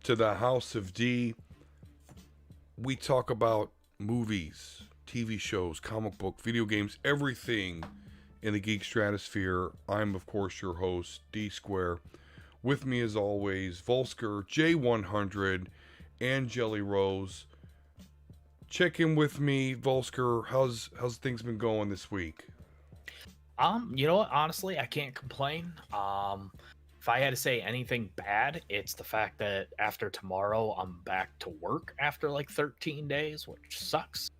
to the House of D. We talk about movies, TV shows, comic book, video games, everything in the geek stratosphere. I'm, of course, your host, D Square. With me, as always, Volsker, J100, and Jelly Rose. Check in with me, Volsker. How's things been going this week? You know what? Honestly, I can't complain. If I had to say anything bad, it's the fact that after tomorrow, I'm back to work after like 13 days, which sucks.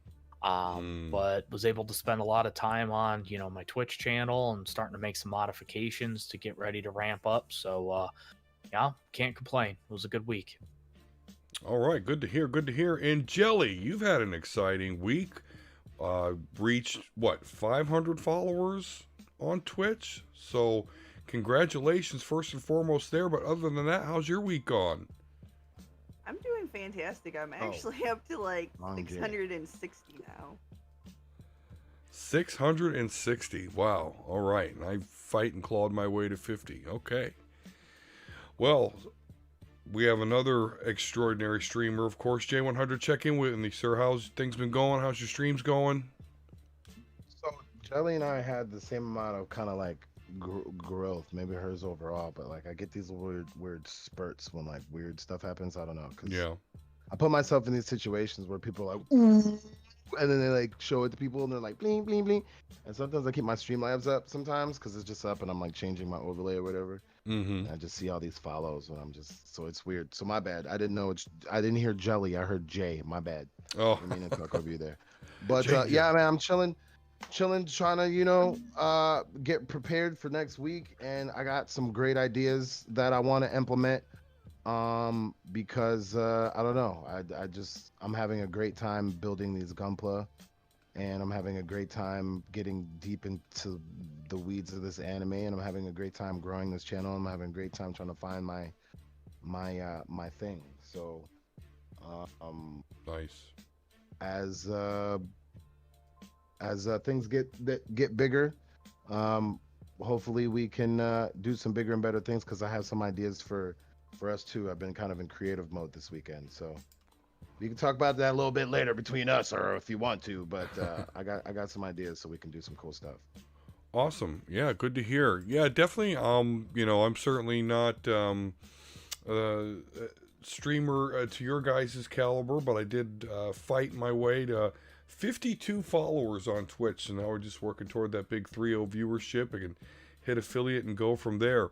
But was able to spend a lot of time on, my Twitch channel and starting to make some modifications to get ready to ramp up. So, yeah, can't complain. It was a good week. All right, good to hear. Good to hear. And Jelly, you've had an exciting week. Reached what 500 followers on Twitch. So, congratulations first and foremost there. But other than that, how's your week gone? I'm doing fantastic. I'm actually up to like 660 now. 660. Wow. All right. And I fight and clawed my way to 50. Okay. Well, we have another extraordinary streamer, of course. J100, check in with me, sir. How's things been going? How's your streams going? So Jelly and I had the same amount of kind of like growth, maybe hers overall, but like I get these weird spurts when like weird stuff happens. I don't know. Yeah. I put myself in these situations where people are like, ooh, and then they like show it to people and they're like, bling, bling, bling. And sometimes I keep my Streamlabs up sometimes because it's just up and I'm like changing my overlay or whatever. Mm-hmm. I just see all these follows and I'm just, so it's weird. So my bad. I didn't hear Jelly. I heard Jay. My bad. Oh. I mean, to talk over you there. But Jay, yeah, man, I'm chilling, trying to, get prepared for next week. And I got some great ideas that I want to implement. Because I don't know. I'm having a great time building these Gunpla, and I'm having a great time getting deep into the weeds of this anime, and I'm having a great time growing this channel. I'm having a great time trying to find my thing. So, nice. As things get bigger, hopefully we can do some bigger and better things because I have some ideas for us too. I've been kind of in creative mode this weekend, so we can talk about that a little bit later between us, or if you want to. But I got some ideas so we can do some cool stuff. Awesome. Yeah, good to hear. Yeah, definitely. I'm certainly not streamer to your guys' caliber, but I did fight my way to 52 followers on Twitch, and now we're just working toward that big 3.0 viewership. I can hit affiliate and go from there.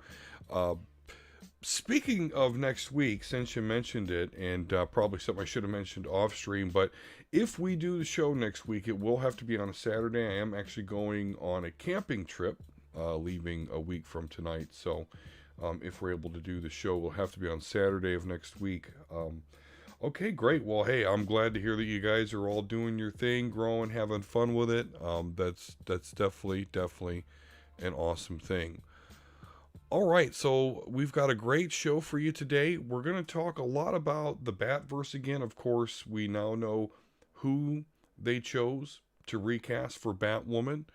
Speaking of next week, since you mentioned it, and probably something I should have mentioned off stream, but if we do the show next week, it will have to be on a Saturday. I am actually going on a camping trip, leaving a week from tonight. So if we're able to do the show, we'll have to be on Saturday of next week. Okay, great. Well, hey, I'm glad to hear that you guys are all doing your thing, growing, having fun with it. That's definitely an awesome thing. All right, so we've got a great show for you today. We're going to talk a lot about the Batverse again. Of course, we now know who they chose to recast for Batwoman.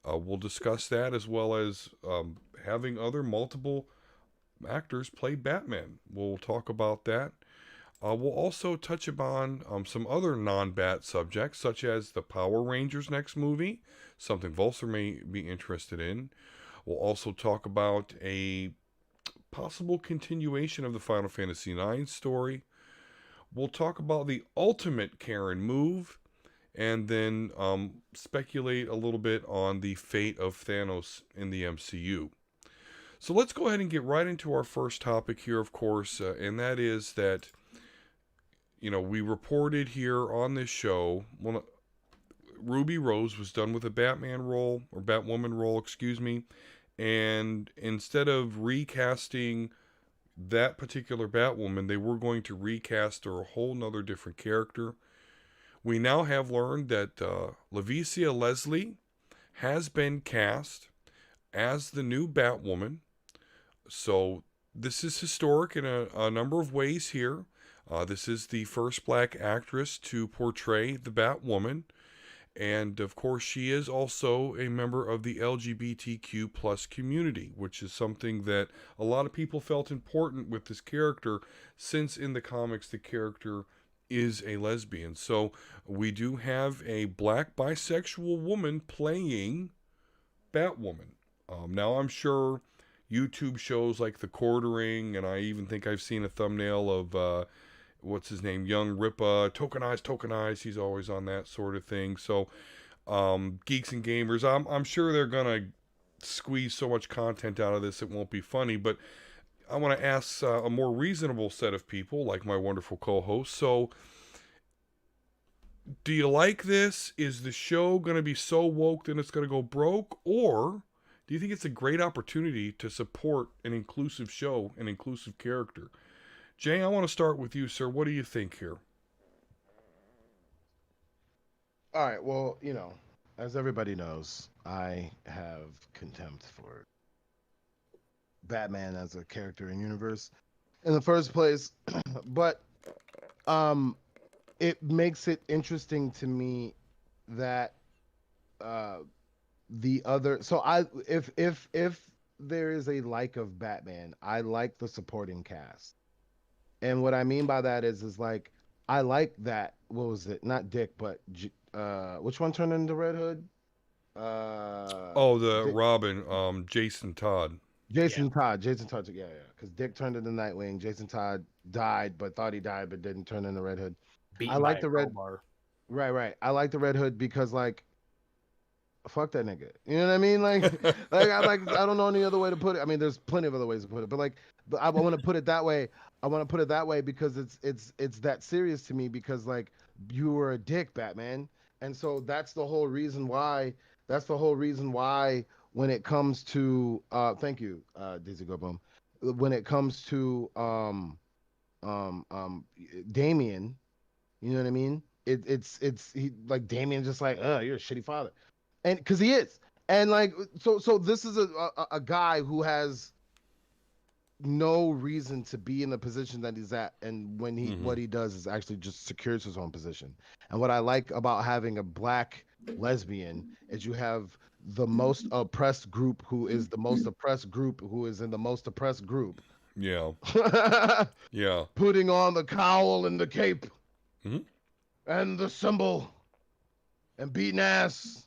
We'll discuss that, as well as having other multiple actors play Batman. We'll talk about that. We'll also touch upon some other non-Bat subjects, such as the Power Rangers next movie, something Volser may be interested in. We'll also talk about a possible continuation of the Final Fantasy IX story. We'll talk about the ultimate Karen move, and then speculate a little bit on the fate of Thanos in the MCU. So let's go ahead and get right into our first topic here, of course, and that is that, we reported here on this show, Ruby Rose was done with a Batman role, or Batwoman role, excuse me, and instead of recasting that particular Batwoman, they were going to recast her a whole nother different character. We now have learned that Lavicia Leslie has been cast as the new Batwoman. So this is historic in a number of ways here. This is the first black actress to portray the Batwoman. And of course, she is also a member of the LGBTQ plus community, which is something that a lot of people felt important with this character, since in the comics the character is a lesbian. So we do have a black bisexual woman playing Batwoman. Now I'm sure YouTube shows like The Quartering, and I even think I've seen a thumbnail of what's his name, Young Ripa, Tokenize. He's always on that sort of thing. So geeks and gamers, I'm sure they're gonna squeeze so much content out of this it won't be funny. But I want to ask a more reasonable set of people, like my wonderful co-host. So, do you like this? Is the show going to be so woke that it's going to go broke? Or do you think it's a great opportunity to support an inclusive show, an inclusive character? Jay, I want to start with you, sir. What do you think here? All right. Well, as everybody knows, I have contempt for Batman as a character in universe in the first place, but it makes it interesting to me that the other. So if there is a like of Batman, I like the supporting cast, and what I mean by that is like I like that. What was it? Not Dick, but which one turned into Red Hood? The Robin, Jason Todd. Jason Todd. Yeah. Because Dick turned into Nightwing. Jason Todd died, but thought he died, but didn't turn into Red Hood. I like the Red. Right. I like the Red Hood because fuck that nigga. You know what I mean? I don't know any other way to put it. I mean, there's plenty of other ways to put it, but I want to put it that way. I want to put it that way because it's that serious to me because you were a dick, Batman, and so that's the whole reason why. That's the whole reason why when it comes to thank you, Daisy Go Boom. When it comes to Damien, you know what I mean? It's he like Damien just like, you're a shitty father. And because he is, and so this is a guy who has no reason to be in the position that he's at, and when what he does is actually just secures his own position. And what I like about having a black lesbian is you have the most oppressed group who is the most oppressed group who is in the most oppressed group. Yeah. Yeah. Putting on the cowl and the cape and the symbol and beating ass.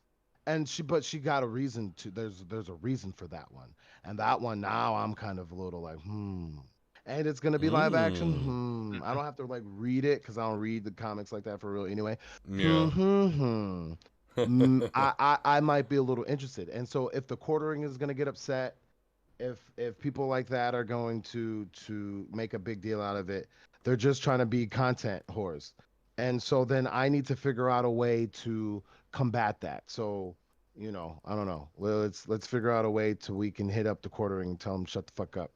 And she got a reason to. There's a reason for that one, and that one now I'm kind of a little like and it's gonna be live action. I don't have to read it because I don't read the comics like that for real anyway. Yeah. I might be a little interested, and so if the Quartering is gonna get upset, if people like that are going to make a big deal out of it, they're just trying to be content whores, and so then I need to figure out a way to combat that. So I don't know. Well, let's figure out a way to we can hit up the Quartering and tell them shut the fuck up,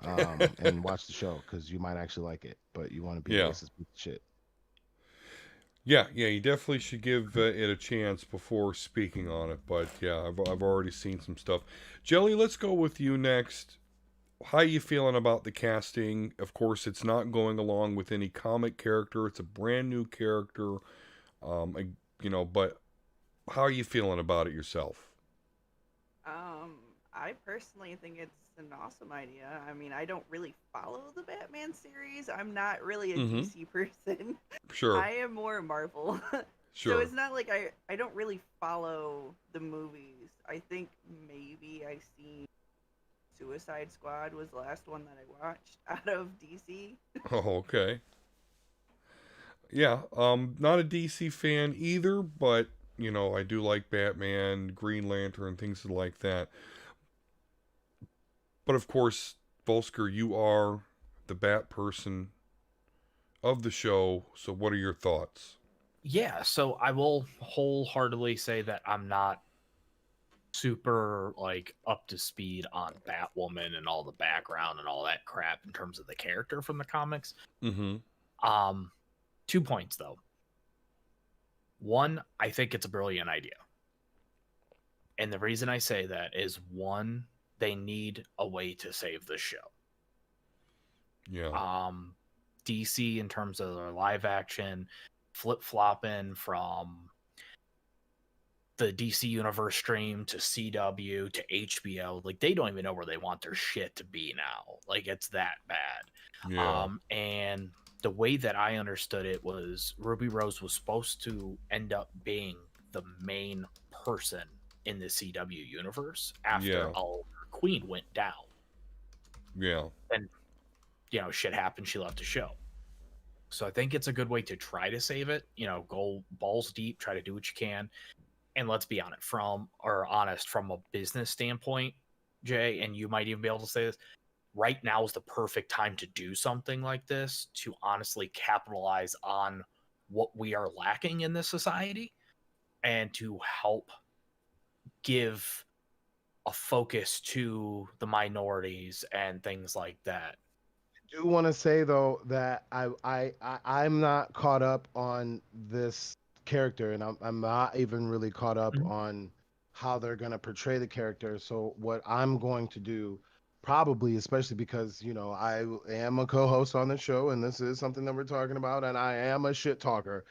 and watch the show because you might actually like it, but you want to be a racist piece of shit. Yeah, you definitely should give it a chance before speaking on it. But yeah, I've already seen some stuff. Jelly, let's go with you next. How you feeling about the casting? Of course, it's not going along with any comic character. It's a brand new character. But how are you feeling about it yourself? I personally think it's an awesome idea. I mean, I don't really follow the Batman series. I'm not really a DC person. Sure. I am more Marvel. Sure. So it's not like I don't really follow the movies. I think maybe I seen Suicide Squad was the last one that I watched out of DC. Oh, okay. Yeah, not a DC fan either, but I do like Batman, Green Lantern, things like that. But of course, Volsker, you are the Bat person of the show, so what are your thoughts? Yeah, so I will wholeheartedly say that I'm not super up to speed on Batwoman and all the background and all that crap in terms of the character from the comics. 2 points though. One, I think it's a brilliant idea. And the reason I say that is, one, they need a way to save the show. Yeah. DC, in terms of their live action, flip-flopping from the DC Universe stream to CW to HBO, like they don't even know where they want their shit to be now. Like it's that bad. Yeah. And the way that I understood it was Ruby Rose was supposed to end up being the main person in the CW universe after Yeah. Oliver Queen went down. Yeah. And shit happened, she left the show. So I think it's a good way to try to save it. Go balls deep, try to do what you can. And let's be honest, from a business standpoint, Jay, and you might even be able to say this, right now is the perfect time to do something like this to honestly capitalize on what we are lacking in this society and to help give a focus to the minorities and things like that. I do want to say though that I'm not caught up on this character, and I'm not even really caught up on how they're gonna portray the character. So what I'm going to do, probably, especially because I am a co-host on the show, and this is something that we're talking about, and I am a shit talker.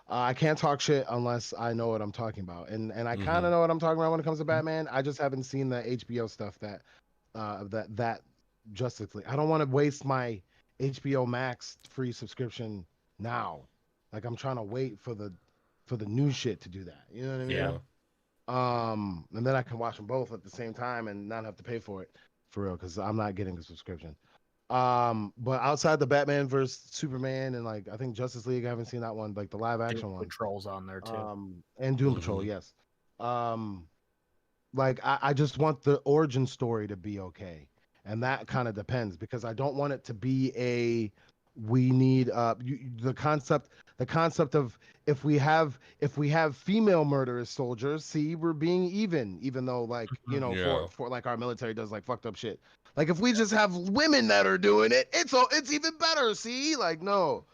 I can't talk shit unless I know what I'm talking about, and I kind of know what I'm talking about when it comes to Batman. I just haven't seen the HBO stuff that Justice League. I don't want to waste my HBO Max free subscription now. Like I'm trying to wait for the new shit to do that. You know what I mean? Yeah. And then I can watch them both at the same time and not have to pay for it for real because I'm not getting a subscription. But outside the Batman versus Superman and like I think Justice League, I haven't seen that one, like the live action Doom one. Patrol's on there too. And Doom Patrol, yes. Like I just want the origin story to be okay. And that kind of depends because I don't want it to be we need the concept of if we have female murderous soldiers, see, we're being even though like for like our military does like fucked up shit. Like if we just have women that are doing it, it's even better. See, like no,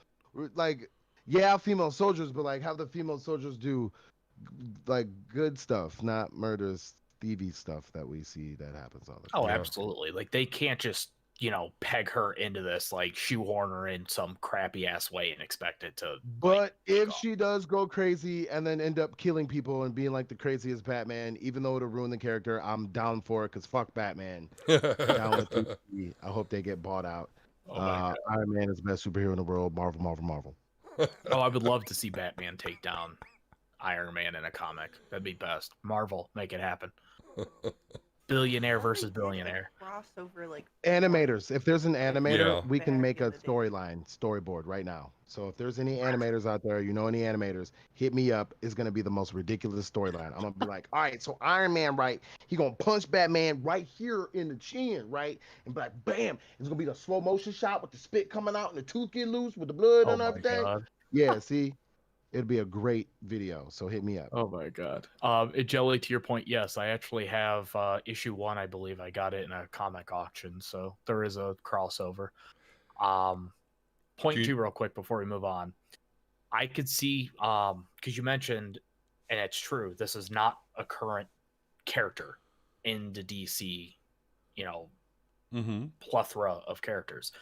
like yeah, female soldiers, but like have the female soldiers do like good stuff, not murderous thievy stuff that we see that happens all the time. Oh, absolutely. Like they can't just peg her into this, like shoehorn her in some crappy ass way and expect it to. But if she does go crazy and then end up killing people and being like the craziest Batman, even though it'll ruin the character, I'm down for it because fuck Batman. Down with DC. I hope they get bought out. Iron Man is the best superhero in the world. Marvel. Oh, I would love to see Batman take down Iron Man in a comic. That'd be best. Marvel, make it happen. Billionaire versus billionaire. Crossover, like animators. If there's an animator, we can make a storyboard right now. So if there's any animators out there, any animators, hit me up. It's gonna be the most ridiculous storyline. I'm gonna be like, all right, so Iron Man, right? He gonna punch Batman right here in the chin, right? And be like, bam! It's gonna be the slow motion shot with the spit coming out and the tooth get loose with the blood and everything. God. Yeah, see. It'd be a great video, so hit me up. Oh my god. Jelly, to your point, yes, I actually have issue 1, I believe. I got it in a comic auction, so there is a crossover. Point 2 real quick before we move on. I could see, because you mentioned, and it's true, this is not a current character in the DC, plethora of characters.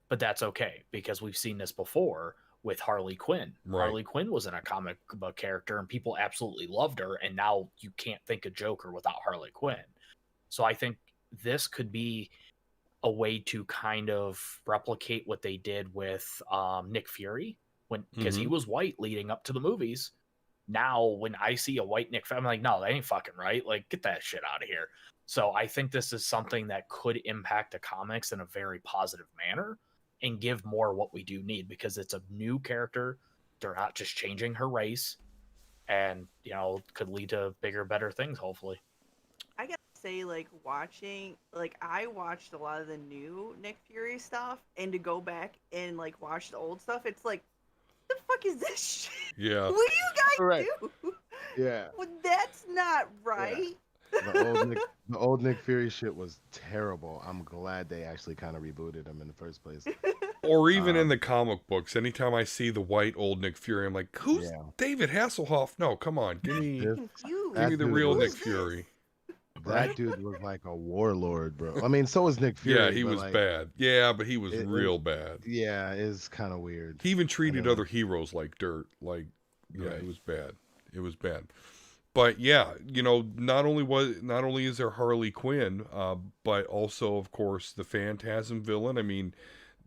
But that's okay, because we've seen this before with Harley Quinn. Right. Harley Quinn was in a comic book character and people absolutely loved her, and now you can't think of Joker without Harley Quinn. So I think this could be a way to kind of replicate what they did with Nick Fury, because he was white leading up to the movies. Now when I see a white Nick Fury, I'm like, no, that ain't fucking right. Like, get that shit out of here. So I think this is something that could impact the comics in a very positive manner and give more what we do need, because it's a new character. They're not just changing her race, and could lead to bigger, better things, hopefully. I gotta say, I watched a lot of the new Nick Fury stuff, and to go back and watch the old stuff, it's like, what the fuck is this shit? Yeah. What do you guys do? Yeah. Well, that's not right. Yeah. The old Nick Fury shit was terrible. I'm glad they actually kind of rebooted him in the first place. Or even in the comic books, anytime I see the white old Nick Fury, I'm like, who's David Hasselhoff? No, come on, give me the real Nick Fury. That dude was like a warlord, bro. I mean, so was Nick Fury. Yeah, he was bad. Yeah, but he was real bad. Yeah, it's kind of weird. He even treated other heroes like dirt. Like, it was bad. It was bad. But yeah, not only is there Harley Quinn, but also, of course, the Phantasm villain. I mean,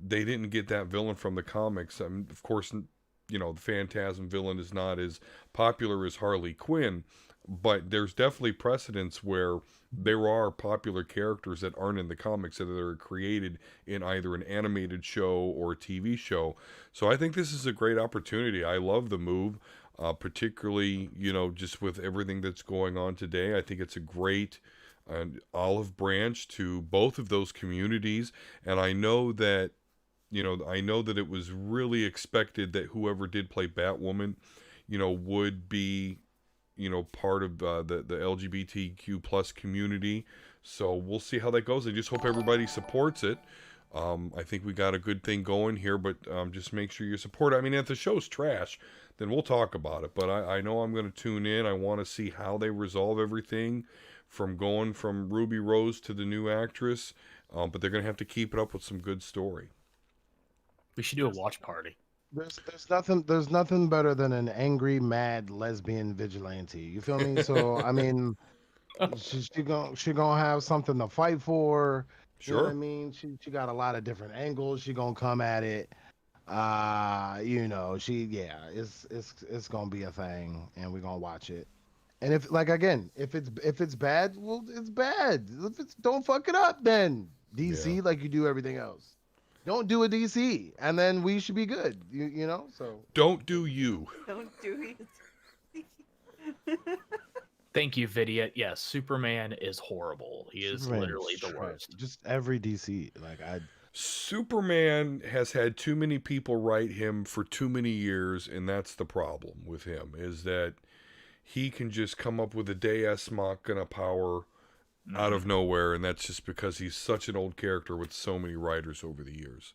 they didn't get that villain from the comics. I mean, of course, the Phantasm villain is not as popular as Harley Quinn, but there's definitely precedents where there are popular characters that aren't in the comics that are created in either an animated show or a TV show. So I think this is a great opportunity. I love the move, particularly, just with everything that's going on today. I think it's a great olive branch to both of those communities. And I know that it was really expected that whoever did play Batwoman, would be, part of the LGBTQ plus community. So we'll see how that goes. I just hope everybody supports it. I think we got a good thing going here, but just make sure you support it. I mean, if the show's trash, then we'll talk about it. But I know I'm going to tune in. I want to see how they resolve everything from going from Ruby Rose to the new actress. But they're going to have to keep it up with some good story. We should do a watch party. There's nothing better than an angry, mad lesbian vigilante. You feel me? So I mean, she gonna have something to fight for. You know what I Sure. mean? She got a lot of different angles. She gonna come at it. It's gonna be a thing, and we're gonna watch it. And if it's bad, well, it's bad. If it's don't fuck it up, then DC Yeah. like you do everything else. Don't do a DC, and then we should be good. You know. So Don't do you. Don't do it. Thank you, Vidya. Yes, Superman is horrible. He is Superman literally is the trash. worst. Just every DC, like Superman has had too many people write him for too many years, and that's the problem with him, is that he can just come up with a Deus Machina power out of nowhere, and that's just because he's such an old character with so many writers over the years.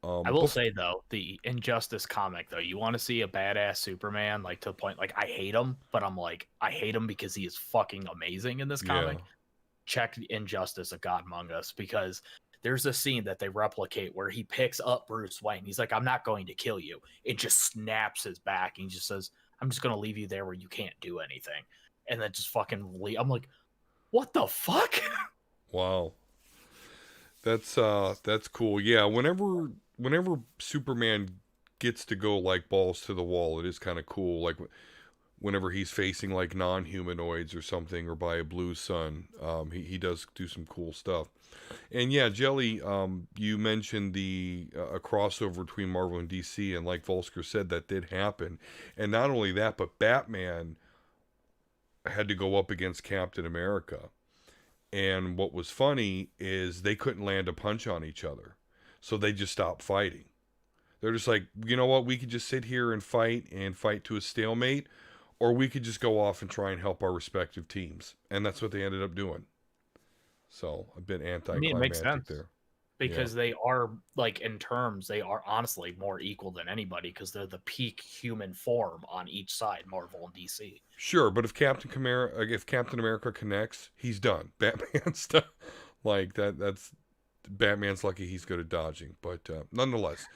I will say though, the Injustice comic though, you want to see a badass Superman, like to the point, like I hate him, but I'm like I hate him because he is fucking amazing in this comic. Yeah. Check Injustice: A God Among Us, because there's a scene that they replicate where he picks up Bruce Wayne. He's like, "I'm not going to kill you." It just snaps his back, and he just says, "I'm just going to leave you there where you can't do anything," and then just fucking leave. I'm like, what the fuck? Wow. That's cool. Yeah, whenever Superman gets to go like balls to the wall, it is kind of cool. Like whenever he's facing like non-humanoids or something, or by a blue sun, he does do some cool stuff. And yeah, Jelly, you mentioned a crossover between Marvel and DC, and like Volsker said, that did happen. And not only that, but Batman had to go up against Captain America. And what was funny is they couldn't land a punch on each other. So they just stopped fighting. They're just like, you know what, we could just sit here and fight to a stalemate, or we could just go off and try and help our respective teams. And that's what they ended up doing. So a bit anticlimactic it makes sense there. because they are, like, in terms, they are honestly more equal than anybody because they're the peak human form on each side, Marvel and DC. Sure, but if Captain America connects, he's done. Batman's done. Like that's Batman's lucky he's good at dodging. But nonetheless,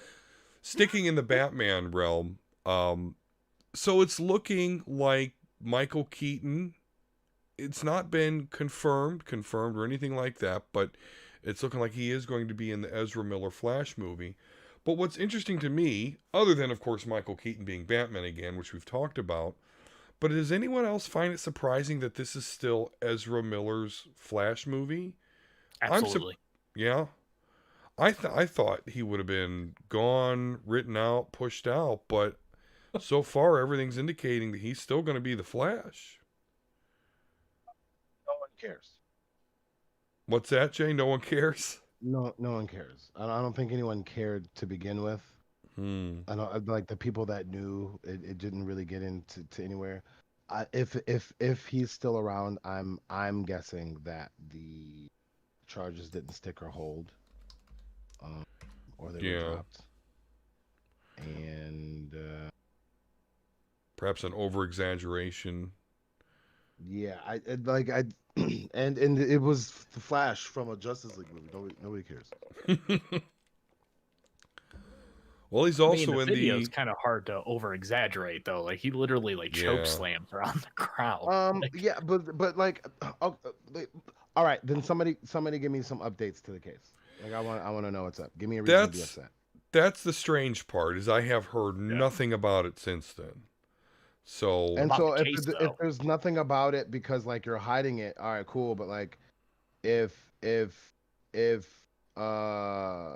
sticking in the Batman realm, so it's looking like Micheal Keaton. It's not been confirmed or anything like that, but it's looking like he is going to be in the Ezra Miller Flash movie. But what's interesting to me, other than, of course, Micheal Keaton being Batman again, which we've talked about, but does anyone else find it surprising that this is still Ezra Miller's Flash movie? Absolutely. Yeah. I thought he would have been gone, written out, pushed out, but so far everything's indicating that he's still going to be the Flash. no one cares. What's that, Jay? No one cares? No one cares. I don't think anyone cared to begin with. I don't like the people that knew. It didn't really get into anywhere. If he's still around, I'm guessing that the charges didn't stick or hold, or they were dropped, and perhaps an over-exaggeration. yeah, and it was the Flash from a Justice League movie. Nobody cares. Well, he's I mean, also the in video's the kind of hard to over exaggerate though. Like he literally like choke yeah. slams her on the ground. Like, Yeah, but like, all right, then somebody give me some updates to the case. Like I want to know what's up. Give me a reason to be That's upset. that's the strange part is I have heard Yeah. nothing about it since then. So And about so the case if though, there's nothing about it because like you're hiding it, all right, cool. But like if if uh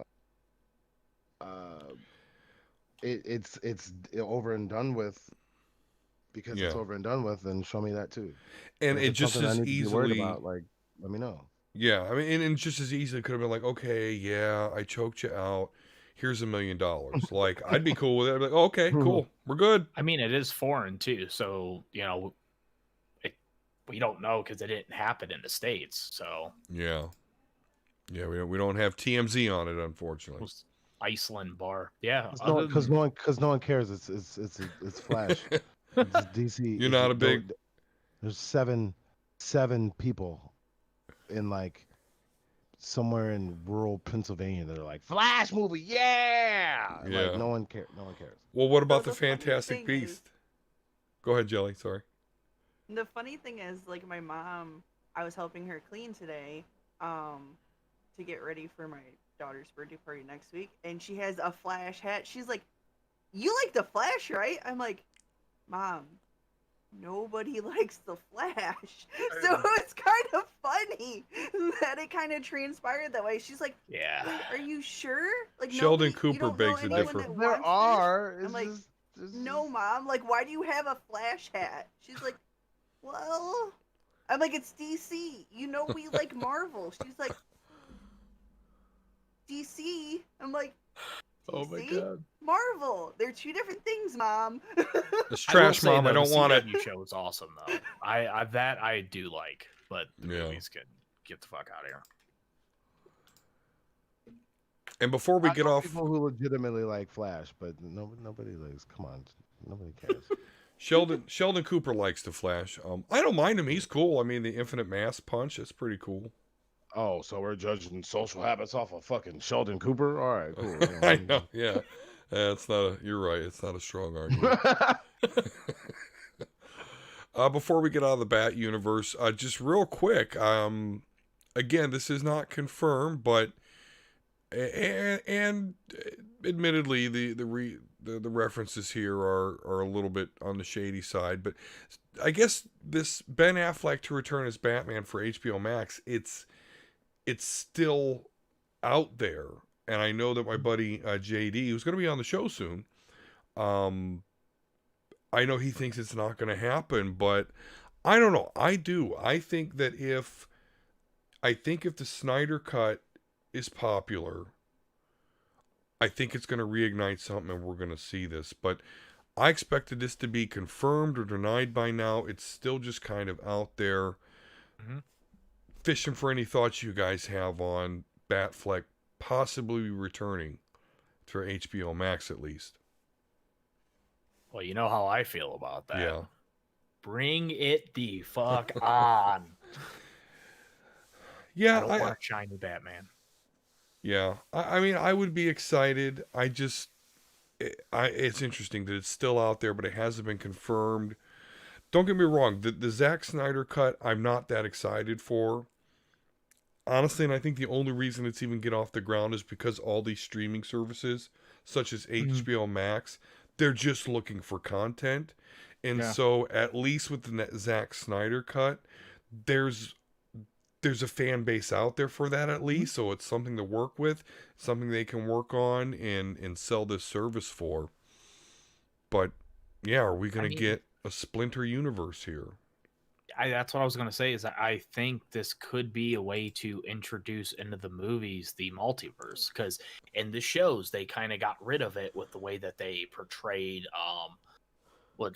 uh it's over and done with because it's yeah, over and done with, then show me that too. and And if it it's just something I as need to be worried easily about, like let me know. yeah. I mean, and just as easily could have been like, okay, yeah, I choked you out. Here's $1 million. Like I'd be cool with it. I'd be like, oh, okay, cool, we're good. I mean, it is foreign too, so you know, we don't know because it didn't happen in the States. So Yeah, yeah. We don't have TMZ on it, it unfortunately. was Iceland bar. Yeah. Because Other than no one cares. It's Flash. It's DC. You're not a big There's seven people in like somewhere in rural Pennsylvania that are like Flash movie, yeah. Like yeah. no one cares. No one cares. Well, what So about the the funny Fantastic thing is- Beast? Go ahead, Jelly. Sorry. The funny thing is, like my mom, I was helping her clean today, to get ready for my daughter's birthday party next week, and she has a Flash hat. She's like, "You like the Flash, right?" I'm like, "Mom, nobody likes the Flash." So it's kind of funny that it kind of transpired that way. She's like, yeah. "Wait, are you sure?" Like Sheldon you Cooper don't know begs a anyone different- that There wants are. this? It's I'm like, just "No, Mom. Like, why do you have a Flash hat?" She's like, "Well," I'm like, "It's DC. You know we like Marvel." She's like, "DC." I'm like, Oh my DC? god. Marvel. They're two different things, Mom. It's I will trash, say, Mom. I though, don't the want it. CW show is awesome though. I that I do like, but the Yeah. movies can get the fuck out of here. And before we I get know off, people who legitimately like Flash, but nobody likes. Come on, nobody cares. Sheldon Cooper likes the Flash. I don't mind him. He's cool. I mean, the Infinite Mass Punch. That's pretty cool. Oh, so we're judging social habits off of fucking Sheldon Cooper? All right, cool. I know. Yeah. It's not a. You're right. It's not a strong argument. Before we get out of the Bat universe, just real quick. Again, this is not confirmed, but and admittedly, the references here are a little bit on the shady side. But I guess this Ben Affleck to return as Batman for HBO Max, it's still out there. And I know that my buddy JD, who's going to be on the show soon, I know he thinks it's not going to happen, but I don't know. I do. I think if the Snyder Cut is popular, I think it's going to reignite something and we're going to see this. But I expected this to be confirmed or denied by now. It's still just kind of out there. Mhm. Fishing for any thoughts you guys have on Batfleck possibly returning to HBO Max at least. Well, you know how I feel about that. Yeah. Bring it the fuck on. Yeah. I don't want a shiny Batman. Yeah. I mean, I would be excited. It's interesting that it's still out there, but it hasn't been confirmed. Don't get me wrong. The Zack Snyder cut, I'm not that excited for. Honestly, and I think the only reason it's even get off the ground is because all these streaming services, such as HBO Max, they're just looking for content. And so, at least with the Zack Snyder cut, there's a fan base out there for that at least. So it's something to work with, something they can work on and sell this service for. But yeah, are we going to get a Splinter universe here? That's what I was going to say is I think this could be a way to introduce into the movies the multiverse, because in the shows they kind of got rid of it with the way that they portrayed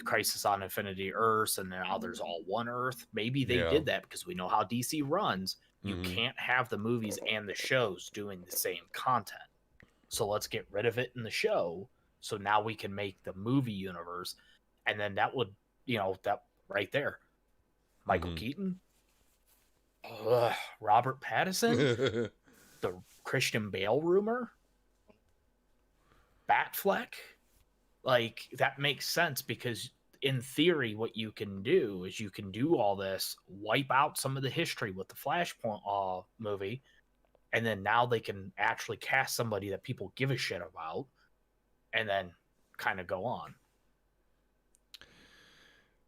Crisis on Infinity Earths, and now there's all one Earth. Maybe they did that because we know how DC runs. You can't have the movies and the shows doing the same content. So let's get rid of it in the show. So now we can make the movie universe. And then that would, that right there. Micheal Keaton, Robert Pattinson, the Christian Bale rumor, Batfleck, like that makes sense because in theory, what you can do is you can do all this, wipe out some of the history with the Flashpoint movie, and then now they can actually cast somebody that people give a shit about, and then kind of go on.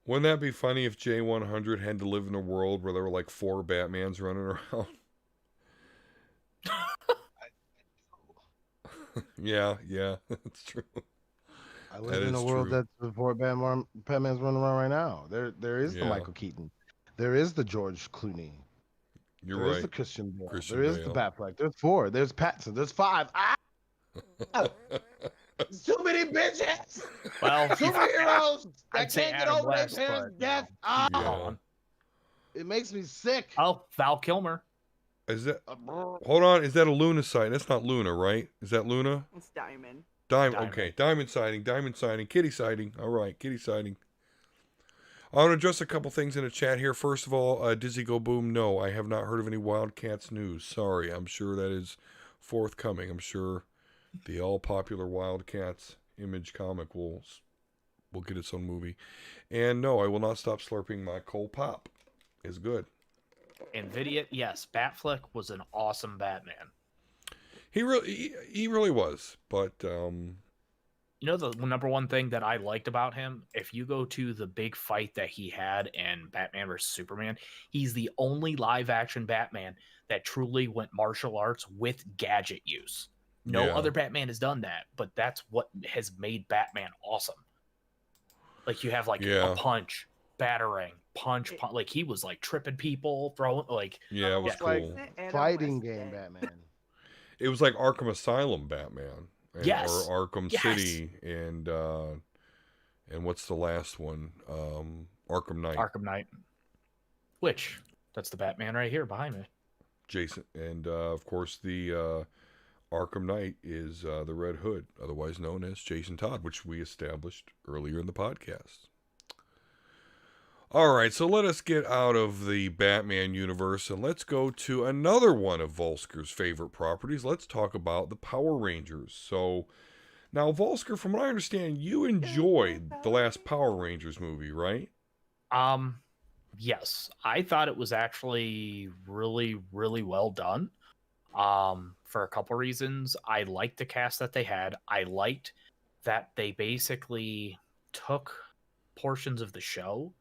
Wouldn't that be funny if J100 had to live in a world where there were like 4 Batmans running around? Yeah, that's true. I live in a world that's before Batman's running around right now. There is the Michael Keaton. There is the George Clooney. You're there right. is the Christian Bale. Christian There is Bale. the Batfleck. There's 4. There's Pattinson. There's 5. Too many bitches. Well, superheroes I'd that say can't get Adam over West, their parents' but, death. Yeah. It makes me sick. Oh, Val Kilmer. Is that? Hold on. Is that a Luna sighting? That's not Luna, right? Is that Luna? It's Diamond. Diamond. Okay. Diamond sighting. Diamond sighting. Kitty sighting. All right. Kitty sighting. I want to address a couple things in the chat here. First of all, Dizzy Go Boom. No, I have not heard of any Wildcats news. Sorry. I'm sure that is forthcoming. I'm sure the all popular Wildcats Image comic will get its own movie. And no, I will not stop slurping my cold pop. It's good. Nvidia, yes, Batfleck was an awesome Batman. He really was. But you know the number one thing that I liked about him, if you go to the big fight that he had in Batman vs Superman, he's the only live action Batman that truly went martial arts with gadget use. No other Batman has done that, but that's what has made Batman awesome. Like you have a punch, battering, punch, like he was like tripping people, throwing like it was cool. Fighting game Batman. It was like Arkham Asylum Batman, yes, or Arkham City, and what's the last one? Arkham Knight. Arkham Knight. Which that's the Batman right here behind me. Jason, and of course the Arkham Knight is the Red Hood, otherwise known as Jason Todd, which we established earlier in the podcast. All right, so let us get out of the Batman universe and let's go to another one of Volsker's favorite properties. Let's talk about the Power Rangers. So now, Volsker, from what I understand, you enjoyed the last Power Rangers movie, right? Yes, I thought it was actually really, really well done. For a couple reasons. I liked the cast that they had. I liked that they basically took portions of the show,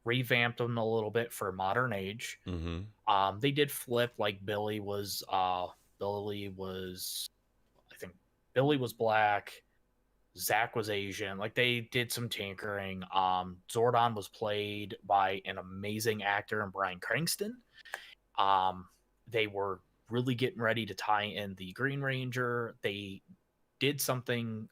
revamped them a little bit for modern age. Mm-hmm. They did flip, like Billy was black, Zach was Asian. Like they did some tinkering. Zordon was played by an amazing actor in Bryan Cranston. They were really getting ready to tie in the Green Ranger. They did something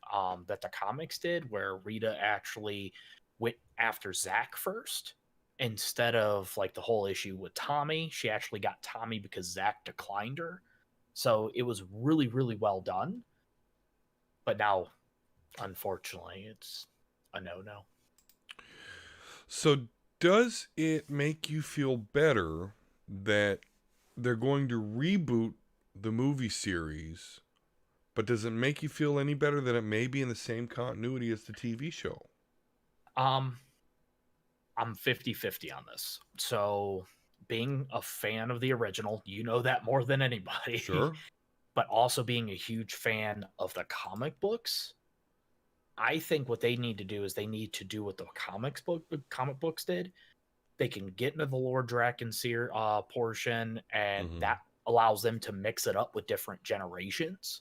that the comics did where Rita actually went after Zach first instead of like the whole issue with Tommy. She actually got Tommy because Zach declined her. So it was really, really well done. But now, unfortunately, it's a no-no. So does it make you feel better that they're going to reboot the movie series, but does it make you feel any better that it may be in the same continuity as the TV show? I'm 50-50 on this. So being a fan of the original, you know that more than anybody. Sure. But also being a huge fan of the comic books, I think what they need to do is they need to do what the comic books did. They can get into the Lord Drakenseer portion, and that allows them to mix it up with different generations.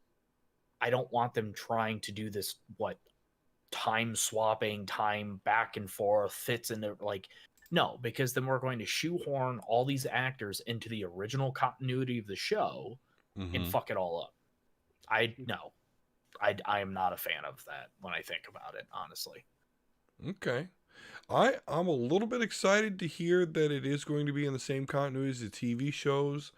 I don't want them trying to do this, time swapping, time back and forth, fits into, no, because then we're going to shoehorn all these actors into the original continuity of the show and fuck it all up. I am not a fan of that when I think about it, honestly. Okay. I'm a little bit excited to hear that it is going to be in the same continuity as the TV shows,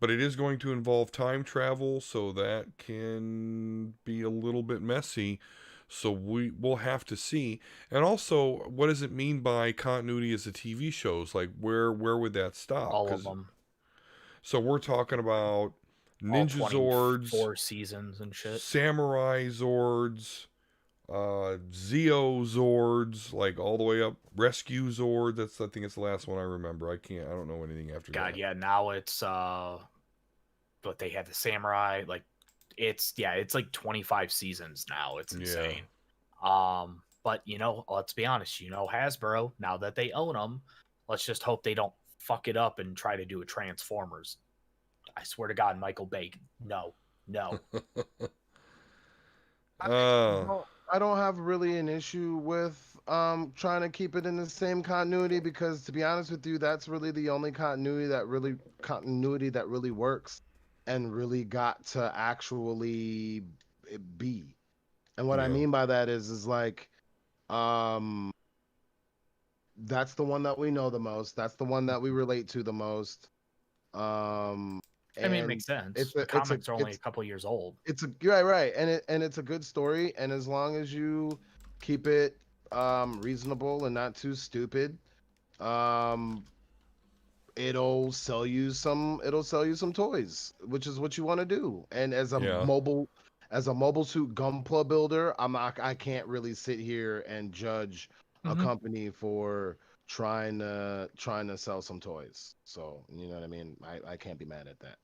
but it is going to involve time travel, so that can be a little bit messy. So we'll have to see. And also, what does it mean by continuity as the TV shows? Like, where would that stop? All of them. So we're talking about all Ninja Zords, 24 seasons and shit. Samurai Zords, Zeo Zords, like all the way up. Rescue Zord. I think it's the last one I remember. I don't know anything after God, that. yeah, now it's but they had the samurai, like it's like 25 seasons now. It's insane. But let's be honest, Hasbro, now that they own them, let's just hope they don't fuck it up and try to do a Transformers. I swear to God, Michael Bay, no. I don't have really an issue with trying to keep it in the same continuity, because to be honest with you, that's really the only continuity that really works and really got to actually be. And what I Yeah. mean by that is like that's the one that we know the most. That's the one that we relate to the most. I mean, it makes sense. The comics are only a couple years old. Right, and it's a good story, and as long as you keep it reasonable and not too stupid, it'll sell you some toys, which is what you want to do. And as a mobile suit Gunpla builder, I can't really sit here and judge a company for trying to sell some toys. So you know what I mean? I can't be mad at that.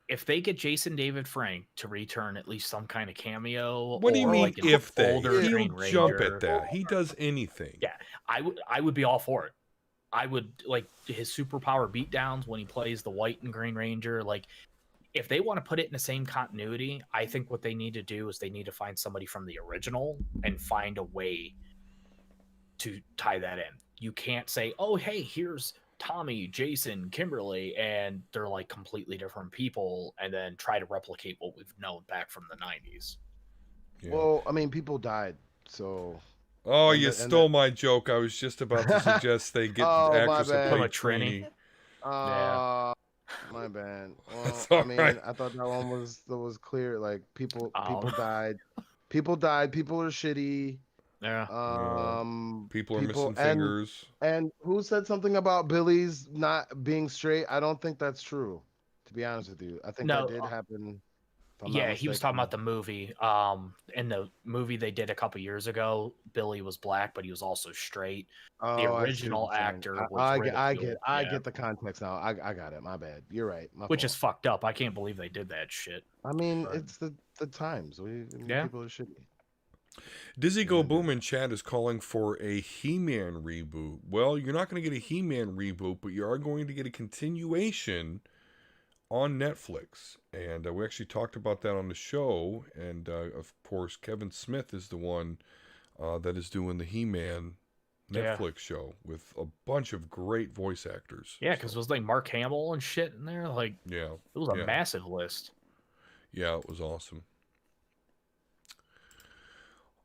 If they get Jason David Frank to return at least some kind of cameo, What do you mean like if they? older He'll Green jump Ranger, at that. He does anything. Yeah, I would be all for it. I would like his superpower beatdowns when he plays the white and Green Ranger. Like, if they want to put it in the same continuity, I think what they need to do is they need to find somebody from the original and find a way to tie that in. You can't say, oh, hey, here's Tommy, Jason, Kimberly, and they're like completely different people, and then try to replicate what we've known back from the 90s. Yeah. Well, I mean, people died, so. Oh, you stole my joke. I was just about to suggest they get the actress that played Trini. Yeah. My bad. Well, I mean, right. I thought that one was clear. Like people died. People died. People are shitty. Yeah. People are missing fingers. And who said something about Billy's not being straight? I don't think that's true, to be honest with you. I think that did happen. Yeah, he was talking about the movie. In the movie they did a couple years ago, Billy was black, but he was also straight. The original actor was I get the context now. I got it. My bad. You're right. Which is fucked up. I can't believe they did that shit. I mean, it's the times. People are shitty. Dizzy Go Boom in chat is calling for a He-Man reboot. Well, you're not going to get a He-Man reboot, but you are going to get a continuation on Netflix. And we actually talked about that on the show. And of course, Kevin Smith is the one that is doing the He-Man Netflix show with a bunch of great voice actors. Yeah, because it was like Mark Hamill and shit in there. Like, yeah, it was a massive list. Yeah, it was awesome.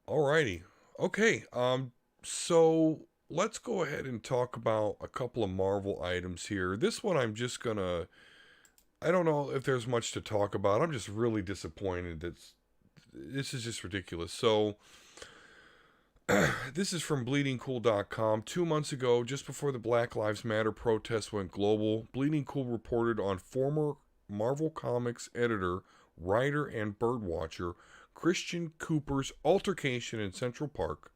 Alrighty. Okay. So let's go ahead and talk about a couple of Marvel items here. This one I'm just gonna, I don't know if there's much to talk about. I'm just really disappointed that this is just ridiculous. So this is from bleedingcool.com. 2 months ago, just before the Black Lives Matter protests went global, Bleeding Cool reported on former Marvel Comics editor, writer, and birdwatcher Christian Cooper's altercation in Central Park,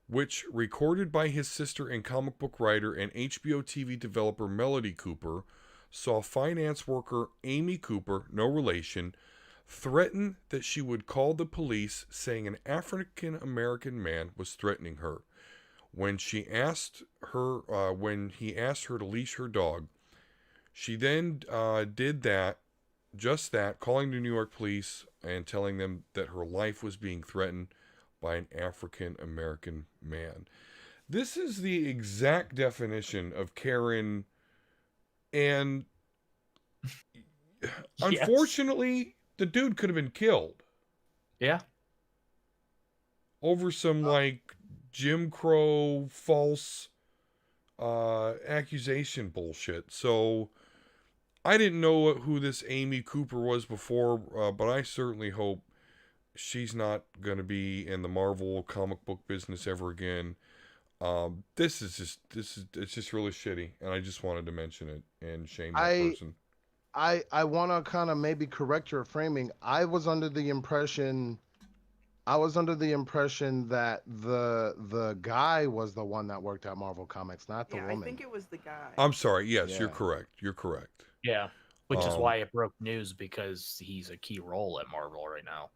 which, recorded by his sister and comic book writer and HBO TV developer Melody Cooper, saw finance worker Amy Cooper, no relation, threaten that she would call the police, saying an African-American man was threatening her. When he asked her to leash her dog, she then did just that, calling the New York police and telling them that her life was being threatened by an African-American man. This is the exact definition of Karen, and unfortunately, the dude could have been killed. Yeah. Over some, like, Jim Crow false accusation bullshit. So I didn't know who this Amy Cooper was before, but I certainly hope she's not going to be in the Marvel comic book business ever again. It's just really shitty, and I just wanted to mention it and shame that person. I want to kind of maybe correct your framing. I was under the impression that the guy was the one that worked at Marvel Comics, not the Yeah, I woman. think it was the guy. I'm sorry. Yes, you're Yeah. correct. You're correct. Yeah, which is Um, why it broke news because he's a key role at Marvel right now.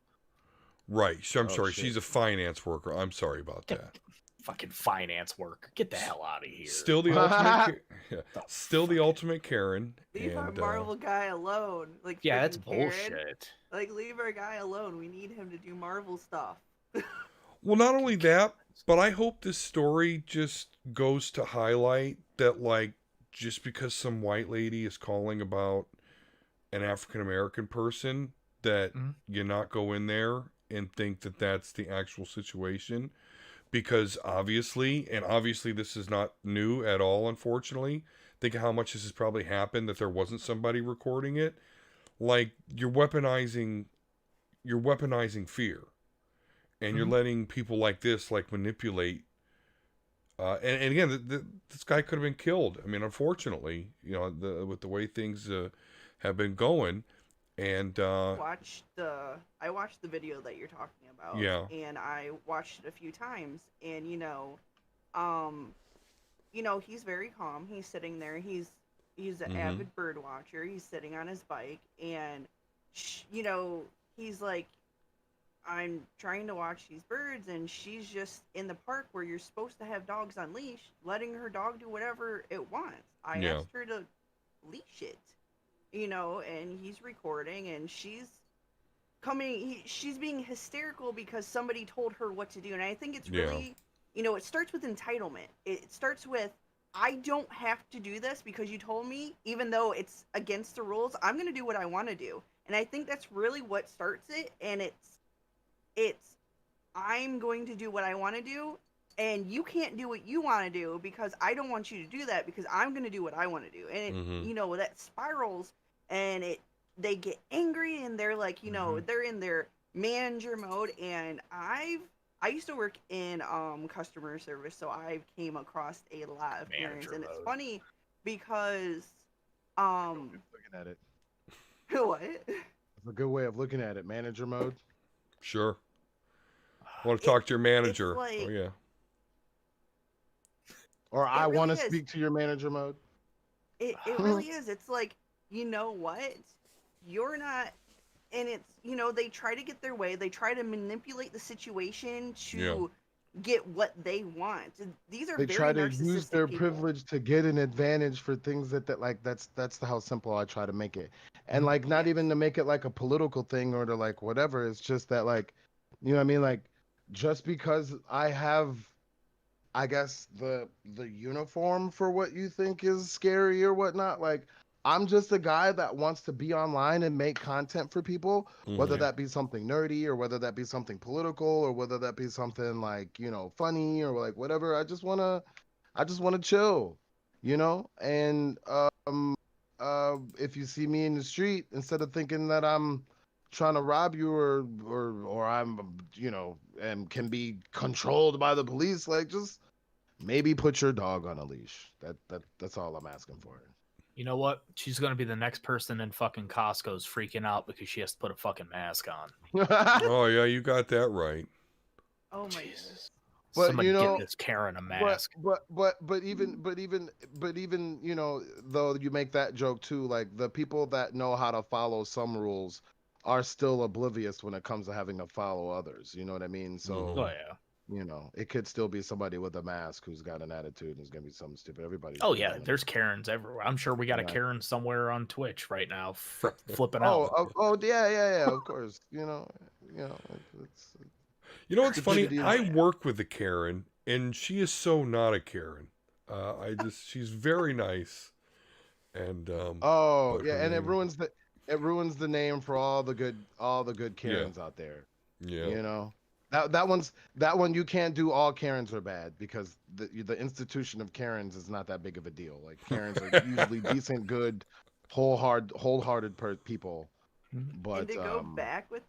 Right. So I'm Oh, sorry. shit. She's a finance worker. I'm sorry about that. Fucking finance worker, get the hell out of here. Still the ultimate. Yeah. The Still the fuck? ultimate Karen. Leave our And Marvel guy alone. Like, Yeah, that's freaking Karen. bullshit. Like, leave our guy alone. We need him to do Marvel stuff. well, not only that, but I hope this story just goes to highlight that, like, just because some white lady is calling about an African American person, that Mhm. you not go in there and think that that's the actual situation. Because obviously this is not new at all, unfortunately. Think of how much this has probably happened that there wasn't somebody recording it. Like, you're weaponizing fear. And you're Mhm. letting people like this, like, manipulate. And again, this guy could have been killed. I mean, unfortunately, with the way things have been going. And I watched the video that you're talking about. Yeah. And I watched it a few times, and he's very calm. He's sitting there. He's an avid bird watcher. He's sitting on his bike, and he's like, I'm trying to watch these birds, and she's just in the park where you're supposed to have dogs on leash, letting her dog do whatever it wants. I Yeah. asked her to leash it, and he's recording, and she's being hysterical because somebody told her what to do. And I think it's really, it starts with entitlement. It starts with, I don't have to do this because you told me, even though it's against the rules, I'm going to do what I want to do. And I think that's really what starts it. And it's I'm going to do what I want to do, and you can't do what you want to do because I don't want you to do that because I'm going to do what I want to do. And it, that spirals, and they get angry, and they're like, they're in their manager mode. And I used to work in customer service, so I came across a lot of Karens, and it's funny because Looking at it. what? It's a good way of looking at it. Manager mode. Sure. Want to talk to your manager? like- Oh yeah. Or I really want to is. speak to your manager mode. It really is. It's like, you know what? You're not, and it's, they try to get their way. They try to manipulate the situation to get what they want. These are They very try to narcissistic use their people. privilege to get an advantage for things that like that's how simple I try to make it. And like, not even to make it like a political thing or to like whatever. It's just that, like, you know what I mean? Like, just because I have, I guess, the uniform for what you think is scary or whatnot, like, I'm just a guy that wants to be online and make content for people, whether that be something nerdy or whether that be something political or whether that be something like, funny or like whatever. I just wanna chill, And if you see me in the street, instead of thinking that I'm trying to rob you or I'm, and can be controlled by the police, like, just maybe put your dog on a leash. That's all I'm asking for. You know what? She's gonna be the next person in fucking Costco's freaking out because she has to put a fucking mask on. Oh yeah, you got that right. Oh my Jesus. goodness. But, Somebody get this Karen a mask. But even though you make that joke too, like, the people that know how to follow some rules are still oblivious when it comes to having to follow others. You know what I mean? So Oh yeah. it could still be somebody with a mask who's got an attitude and is gonna be something stupid. Everybody. Oh yeah, there's Karens everywhere. I'm sure we got a Karen somewhere on Twitch right now, flipping Oh, out. yeah, of course. It's What's funny? Stupidity. I work with a Karen, and she is so not a Karen. She's very nice, and oh but yeah, her and it name- ruins the name for all the good Karens out there. Yeah. That one you can't do all Karens are bad because the institution of Karens is not that big of a deal. Like, Karens are usually decent, good, wholehearted people. But And to go back with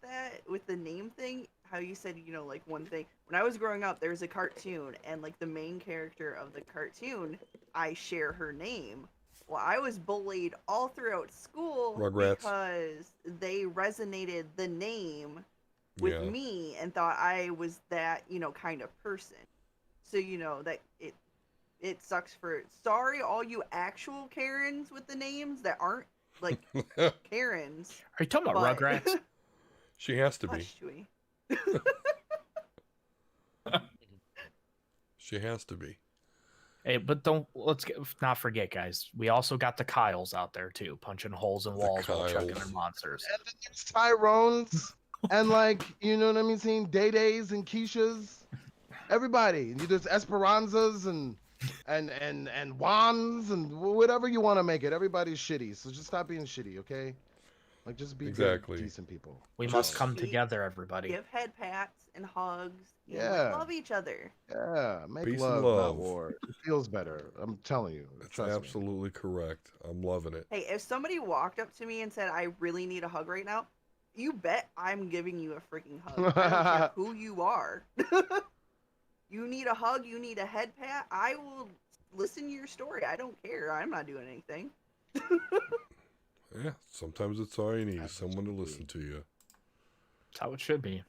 the name thing, how you said, like, one thing, when I was growing up, there was a cartoon, and like the main character of the cartoon, I share her name. Well, I was bullied all throughout school Rugrats. because they resonated the name with Yeah. me and thought I was that, kind of person. So, that it sucks for sorry all you actual Karens with the names that aren't like Karens. Are you talking about But Rugrats? She has to be. Hush, Chewie. She has to be. Hey, but let's not forget, guys. We also got the Kyles out there too, punching holes in walls while chucking their Kyles. monsters. And then there's Tyrones and like you know what I mean, seeing Day Days and Keishas. Everybody. There's Esperanzas and Wands and whatever you want to make it. Everybody's shitty. So just stop being shitty, okay? Like just be Exactly. good, decent people. We Just- must come Sweet. together, everybody. Give head pats and hugs. And Yeah. love each other. Yeah, make Peace love, and not love. war. It feels better. I'm telling you. That's Trust me. absolutely correct. I'm loving it. Hey, if somebody walked up to me and said, I really need a hug right now, you bet I'm giving you a freaking hug. I don't care who you are. You need a hug, you need a head pat, I will listen to your story. I don't care. I'm not doing anything. Yeah, sometimes it's all you need is someone to listen to you. That's how it should be.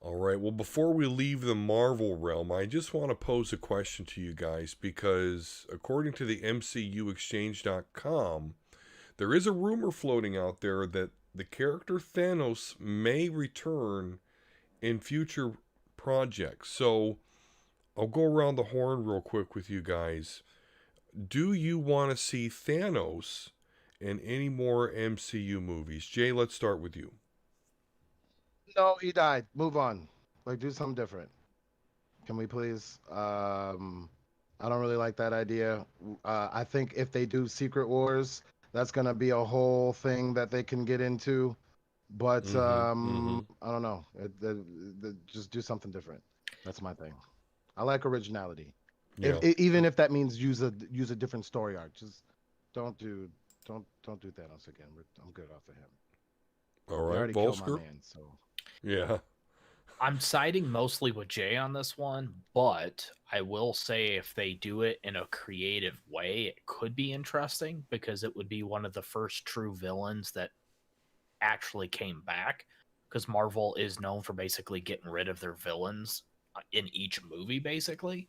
All right. Well, before we leave the Marvel realm, I just want to pose a question to you guys because according to the MCUexchange.com, there is a rumor floating out there that the character Thanos may return in future projects. So I'll go around the horn real quick with you guys. Do you want to see Thanos in any more MCU movies? Jay, let's start with you. No, he died. Move on. Like do something different. Can we please? I don't really like that idea. I think if they do Secret Wars, that's gonna be a whole thing that they can get into. But I don't know. Just do something different. That's my thing. I like originality. Yeah. Even if that means use a different story arc. Just don't do Thanos again. I'm good off of him. All They right, already killed my Volsker. man, so. Yeah. I'm siding mostly with Jay on this one, but I will say if they do it in a creative way, it could be interesting because it would be one of the first true villains that actually came back. Because Marvel is known for basically getting rid of their villains in each movie, basically.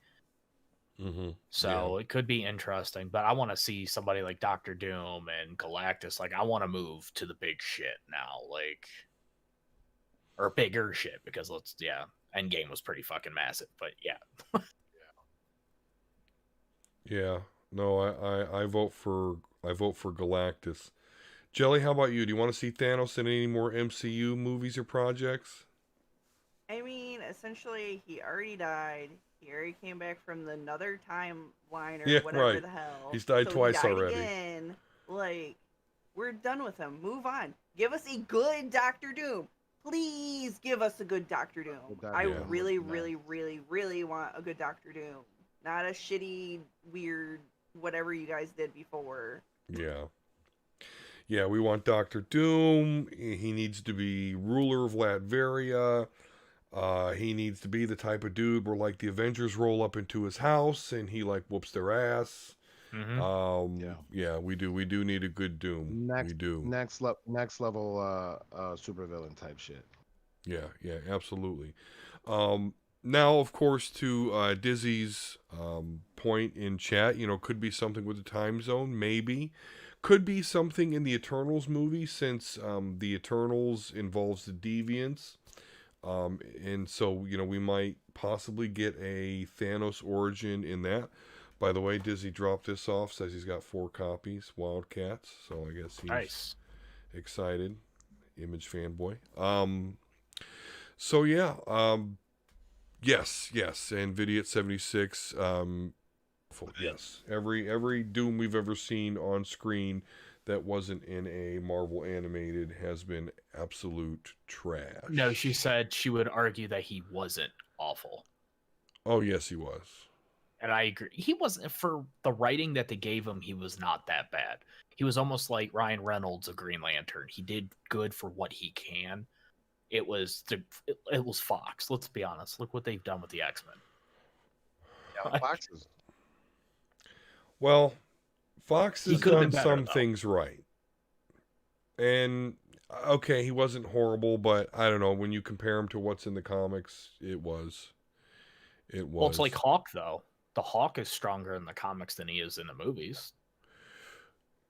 Mm-hmm. So it could be interesting, but I want to see somebody like Doctor Doom and Galactus. Like, I want to move to the big shit now, like, or bigger shit because Endgame was pretty fucking massive, but yeah. Yeah. No, I vote for Galactus. Jelly, how about you? Do you want to see Thanos in any more MCU movies or projects? I mean, essentially, he already died. He already came back from another timeline or Yeah, whatever right. the hell. He's died So twice he died already. Again. Like, we're done with him. Move on. Give us a good Doctor Doom. Please give us a good Doctor Doom. I Doom really, would be really, nice. really, really want a good Doctor Doom. Not a shitty, weird, whatever you guys did before. Yeah. Yeah, we want Doctor Doom. He needs to be ruler of Latveria. He needs to be the type of dude where like the Avengers roll up into his house and he like whoops their ass. Mm-hmm. Yeah, we do need a good Doom. We do. Next level supervillain type shit. Yeah, absolutely. Now, of course, to Dizzy's point in chat, could be something with the time zone, maybe. Could be something in the Eternals movie, since the Eternals involves the Deviants. And so, we might possibly get a Thanos origin in that. By the way, Dizzy dropped this off, says he's got 4 copies, Wildcats, so I guess he's Nice. excited. Image fanboy. So yeah, yes, NVIDIA at 76. Yes, every Doom we've ever seen on screen that wasn't in a Marvel animated has been absolute trash. No, she said she would argue that he wasn't awful. Oh yes, he was. And I agree. He wasn't, for the writing that they gave him, he was not that bad. He was almost like Ryan Reynolds of Green Lantern. He did good for what he can. It was Fox. Let's be honest. Look what they've done with the X-Men. Yeah, Foxes. Well, Fox He has could have done been better, some though. things right. And okay, he wasn't horrible, but I don't know, when you compare him to what's in the comics, it was. It Well, it's like was. Hawk, though. The Hawk is stronger in the comics than he is in the movies.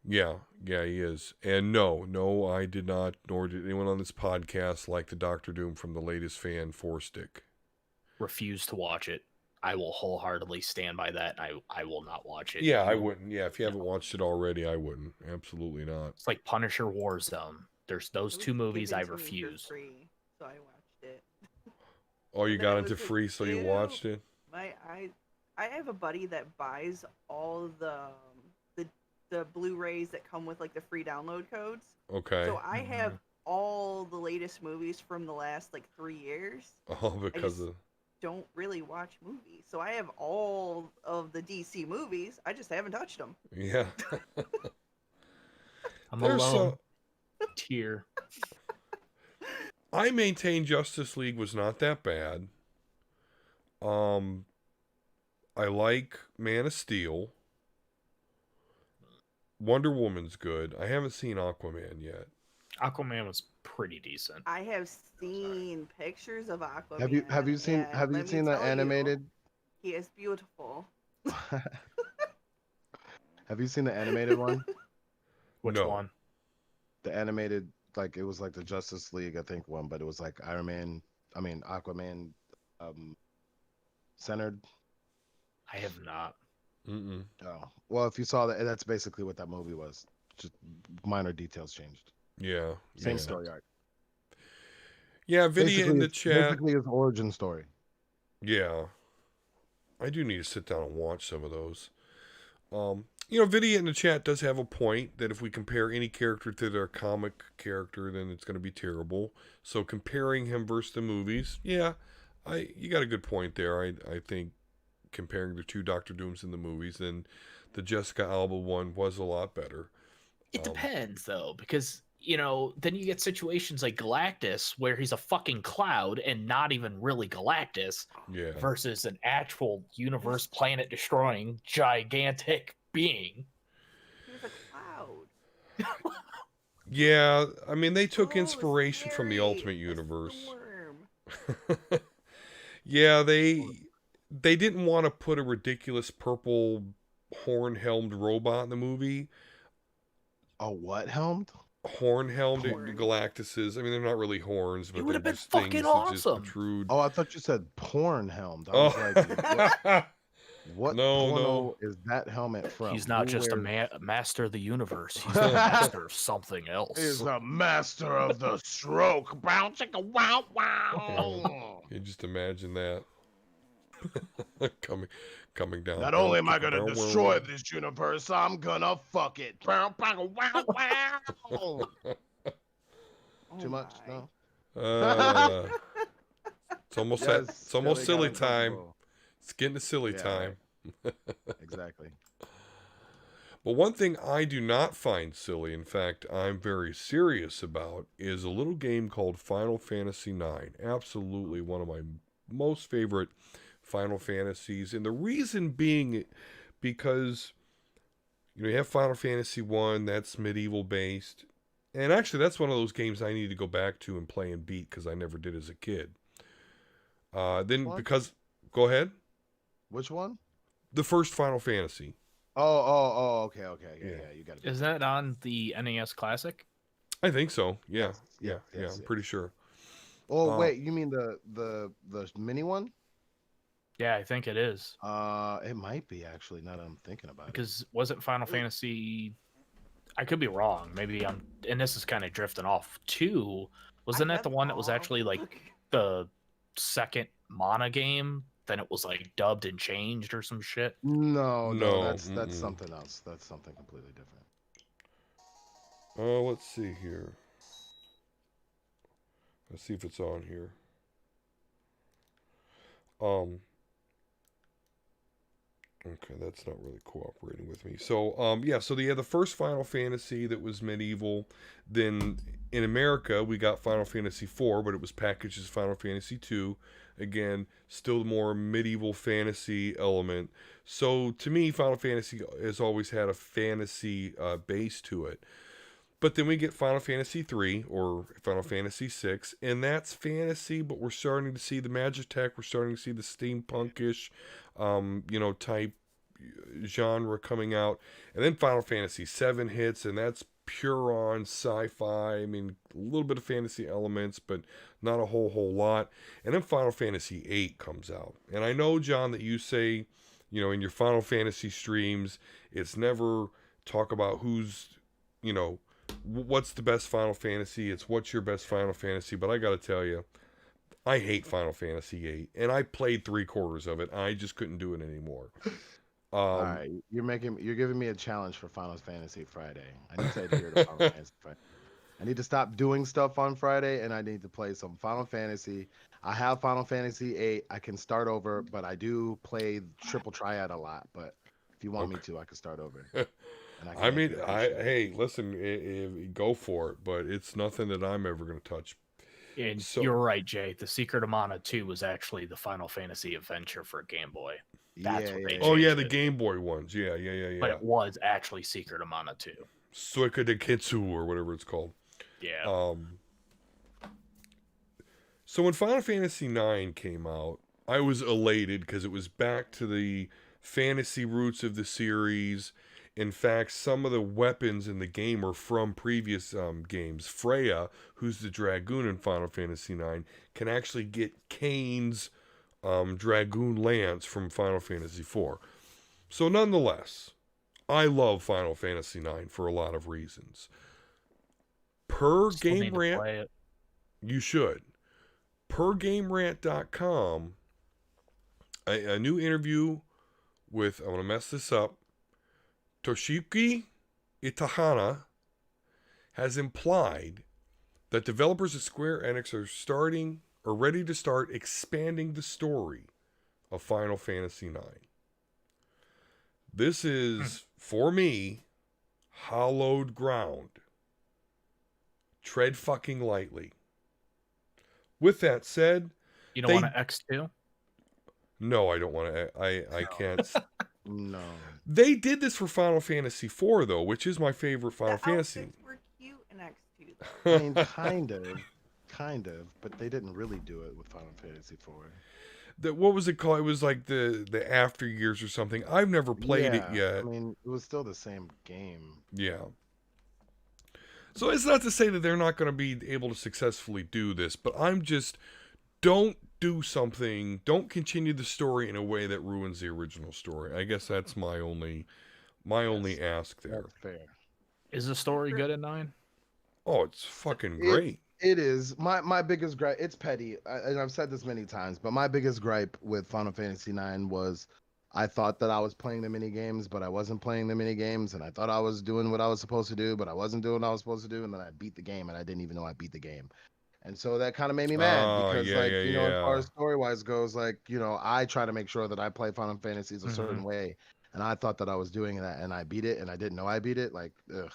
Yeah, yeah, he is. And no, I did not, nor did anyone on this podcast like the Doctor Doom from the latest fan 4-stick. Refuse to watch it. I will wholeheartedly stand by that. I will not watch it. Yeah, I You- wouldn't. Yeah, if you haven't watched it already, I wouldn't. Absolutely not. It's like Punisher Warzone. There's those It was two movies I given to me for refuse. free, so I watched it. Oh, you And then got it into was like, free, so you ew. watched it? I have a buddy that buys all the Blu-rays that come with like the free download codes. Okay. So I have all the latest movies from the last like 3 years. Oh, because just- of. Don't really watch movies, so I have all of the DC movies. I just haven't touched them. Yeah. I'm There's alone. Tear. I maintain Justice League was not that bad. I like Man of Steel. Wonder Woman's good. I haven't seen Aquaman yet. Aquaman was pretty decent. I have seen pictures of Aquaman. Have you seen and have you let me seen the tell you, animated? He is beautiful. Have you seen the animated one? Which No. one? The animated, like it was like the Justice League, I think one, but it was like Aquaman, centered. I have not. Mm-mm. Oh, well, if you saw that, that's basically what that movie was. Just minor details changed. Yeah. Same yeah. story arc. Yeah, Vidya in the it's chat. basically his origin story. Yeah. I do need to sit down and watch some of those. Vidya in the chat does have a point that if we compare any character to their comic character, then it's going to be terrible. So comparing him versus the movies, yeah, you got a good point there. I think comparing the two Doctor Dooms in the movies, then the Jessica Alba one was a lot better. It depends, though, because, then you get situations like Galactus where he's a fucking cloud and not even really Galactus Yeah. versus an actual universe planet destroying gigantic being. He was a cloud. Yeah, I mean, they took Oh, inspiration from the scary. Ultimate A Universe. storm. Yeah, they didn't want to put a ridiculous purple horn-helmed robot in the movie. Oh, what helmed? Horn-helmed Horn. Galactuses. I mean, they're not really horns, but It would've they're been just fucking things that just awesome. protrude. Oh, I thought you said porn helmed. I was like, what No, porno no. is that helmet from? He's not Who just wears- a master of the universe. He's a master of something else. He's a master of the stroke. Bow chicka wow wow. You just imagine that coming down. Not only am I gonna destroy this universe, I'm gonna fuck it. Bow bow wow wow. Oh Too much? my. No. It's almost Yes, it's almost Billy silly got time. uncomfortable. It's getting to silly Yeah, time. Exactly. But one thing I do not find silly, in fact, I'm very serious about, is a little game called Final Fantasy IX. Absolutely one of my most favorite Final Fantasies. And the reason being because you have Final Fantasy 1, that's medieval based. And actually, that's one of those games I need to go back to and play and beat because I never did as a kid. Then What? because... Go ahead. Which one? The first Final Fantasy. Oh, okay. Yeah, Yeah. you got it. Is that on the NES Classic? I think so. Yeah. Yes, Yeah. yes, I'm yes. pretty sure. Oh, wait, you mean the mini one? Yeah, I think it is. It might be actually. Now that I'm thinking about it. Because wasn't Final Fantasy... I could be wrong. Maybe I'm... And this is kind of drifting off. 2, wasn't I that the one that was off. actually like the second Mana game? Then it was like dubbed and changed or some shit? No, No, that's mm-mm. something else. That's something completely different. Let's see here. Let's see if it's on here. Okay, that's not really cooperating with me. So, yeah, so they had the first Final Fantasy that was medieval. Then in America, we got Final Fantasy IV, but it was packaged as Final Fantasy II. Again, still more medieval fantasy element. So to me, Final Fantasy has always had a fantasy base to it. But then we get Final Fantasy 3 or Final Fantasy 6, and that's fantasy, but we're starting to see the Magitech, we're starting to see the steampunkish, type genre coming out. And then Final Fantasy 7 hits, and that's pure on sci-fi. I mean, a little bit of fantasy elements, but not a whole lot. And then Final Fantasy 8 comes out. And I know, John, that you say, in your Final Fantasy streams, it's never talk about who's, what's the best Final Fantasy. It's what's your best Final Fantasy. But I got to tell you, I hate Final Fantasy 8, and I played 3/4 of it. I just couldn't do it anymore. All right, you're giving me a challenge for Final Fantasy Friday. I need to adhere to Final Fantasy Friday. I need to stop doing stuff on Friday, and I need to play some Final Fantasy. I have Final Fantasy 8. I can start over, but I do play Triple Triad a lot. But if you want me to, I can start over. I mean, hey, listen, go for it, but it's nothing that I'm ever going to touch. And you're right, Jay. The Secret of Mana 2 was actually the Final Fantasy Adventure for Game Boy. That's what they changed. Oh yeah, the Game Boy ones. Yeah. But it was actually Secret of Mana 2. Suika de Kitsu or whatever it's called. Yeah. So when Final Fantasy IX came out, I was elated because it was back to the fantasy roots of the series. In fact, some of the weapons in the game are from previous games. Freya, who's the Dragoon in Final Fantasy IX, can actually get Kane's Dragoon Lance from Final Fantasy IV. So nonetheless, I love Final Fantasy IX for a lot of reasons. Per Game Rant, you should. Per GameRant.com, a new interview with, I'm going to mess this up, Toshiki Itahana has implied that developers at Square Enix are ready to start expanding the story of Final Fantasy IX. This is, for me, hallowed ground. Tread fucking lightly. With that said, you don't want to X2? No, I don't want to. I can't. No. They did this for Final Fantasy IV, though, which is my favorite Final Fantasy. Outfits were cute in X2, though. I mean, kind of, but they didn't really do it with Final Fantasy IV. What was it called? It was like the after years or something. I've never played it yet. I mean, it was still the same game. Yeah. So it's not to say that they're not going to be able to successfully do this, but I'm just, don't continue the story in a way that ruins the original story. I guess that's my only ask there. That's fair. Is the story good at 9? Oh, it's fucking great. It is. My biggest gripe, it's petty, and I've said this many times, but my biggest gripe with Final Fantasy IX was I thought that I was playing the mini games, but I wasn't playing the mini games, and I thought I was doing what I was supposed to do, but I wasn't doing what I was supposed to do, and then I beat the game, and I didn't even know I beat the game. And so that kind of made me mad because, as far as story-wise goes, I try to make sure that I play Final Fantasies a certain way, and I thought that I was doing that, and I beat it, and I didn't know I beat it.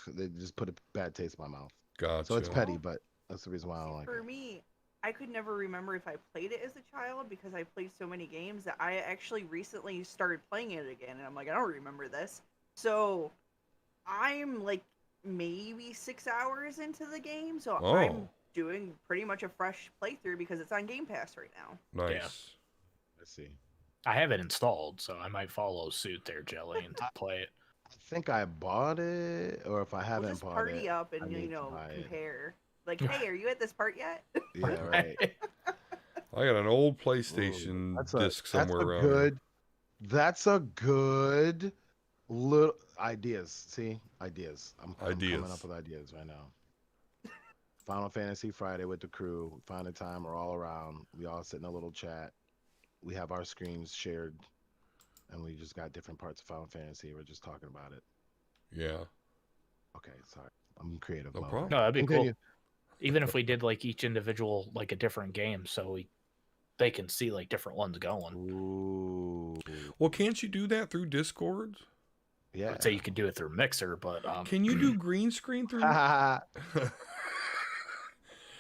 They just put a bad taste in my mouth. Gotcha. So it's petty, but that's the reason why I don't like it. For me, I could never remember if I played it as a child because I played so many games that I actually recently started playing it again, and I'm like, I don't remember this. So I'm like maybe 6 hours into the game, so I'm doing pretty much a fresh playthrough because it's on Game Pass right now. Nice. Yeah. Let's see. I have it installed, so I might follow suit there, Jelly, and play it. I think I bought it, or if I haven't just bought it, party up and compare. Like, hey, are you at this part yet? Yeah, right. I got an old PlayStation disc somewhere around. That's a good little ideas. See, ideas. I'm coming up with ideas right now. Final Fantasy Friday with the crew. We find a time. We're all around. We all sit in a little chat. We have our screens shared, and we just got different parts of Final Fantasy. We're just talking about it. Yeah. Okay, sorry. I'm creative. No problem. No, that'd be cool. Even if we did each individual a different game, so they can see different ones going. Ooh. Well, can't you do that through Discord? I Yeah. would say you could do it through Mixer, but Can you do green screen through?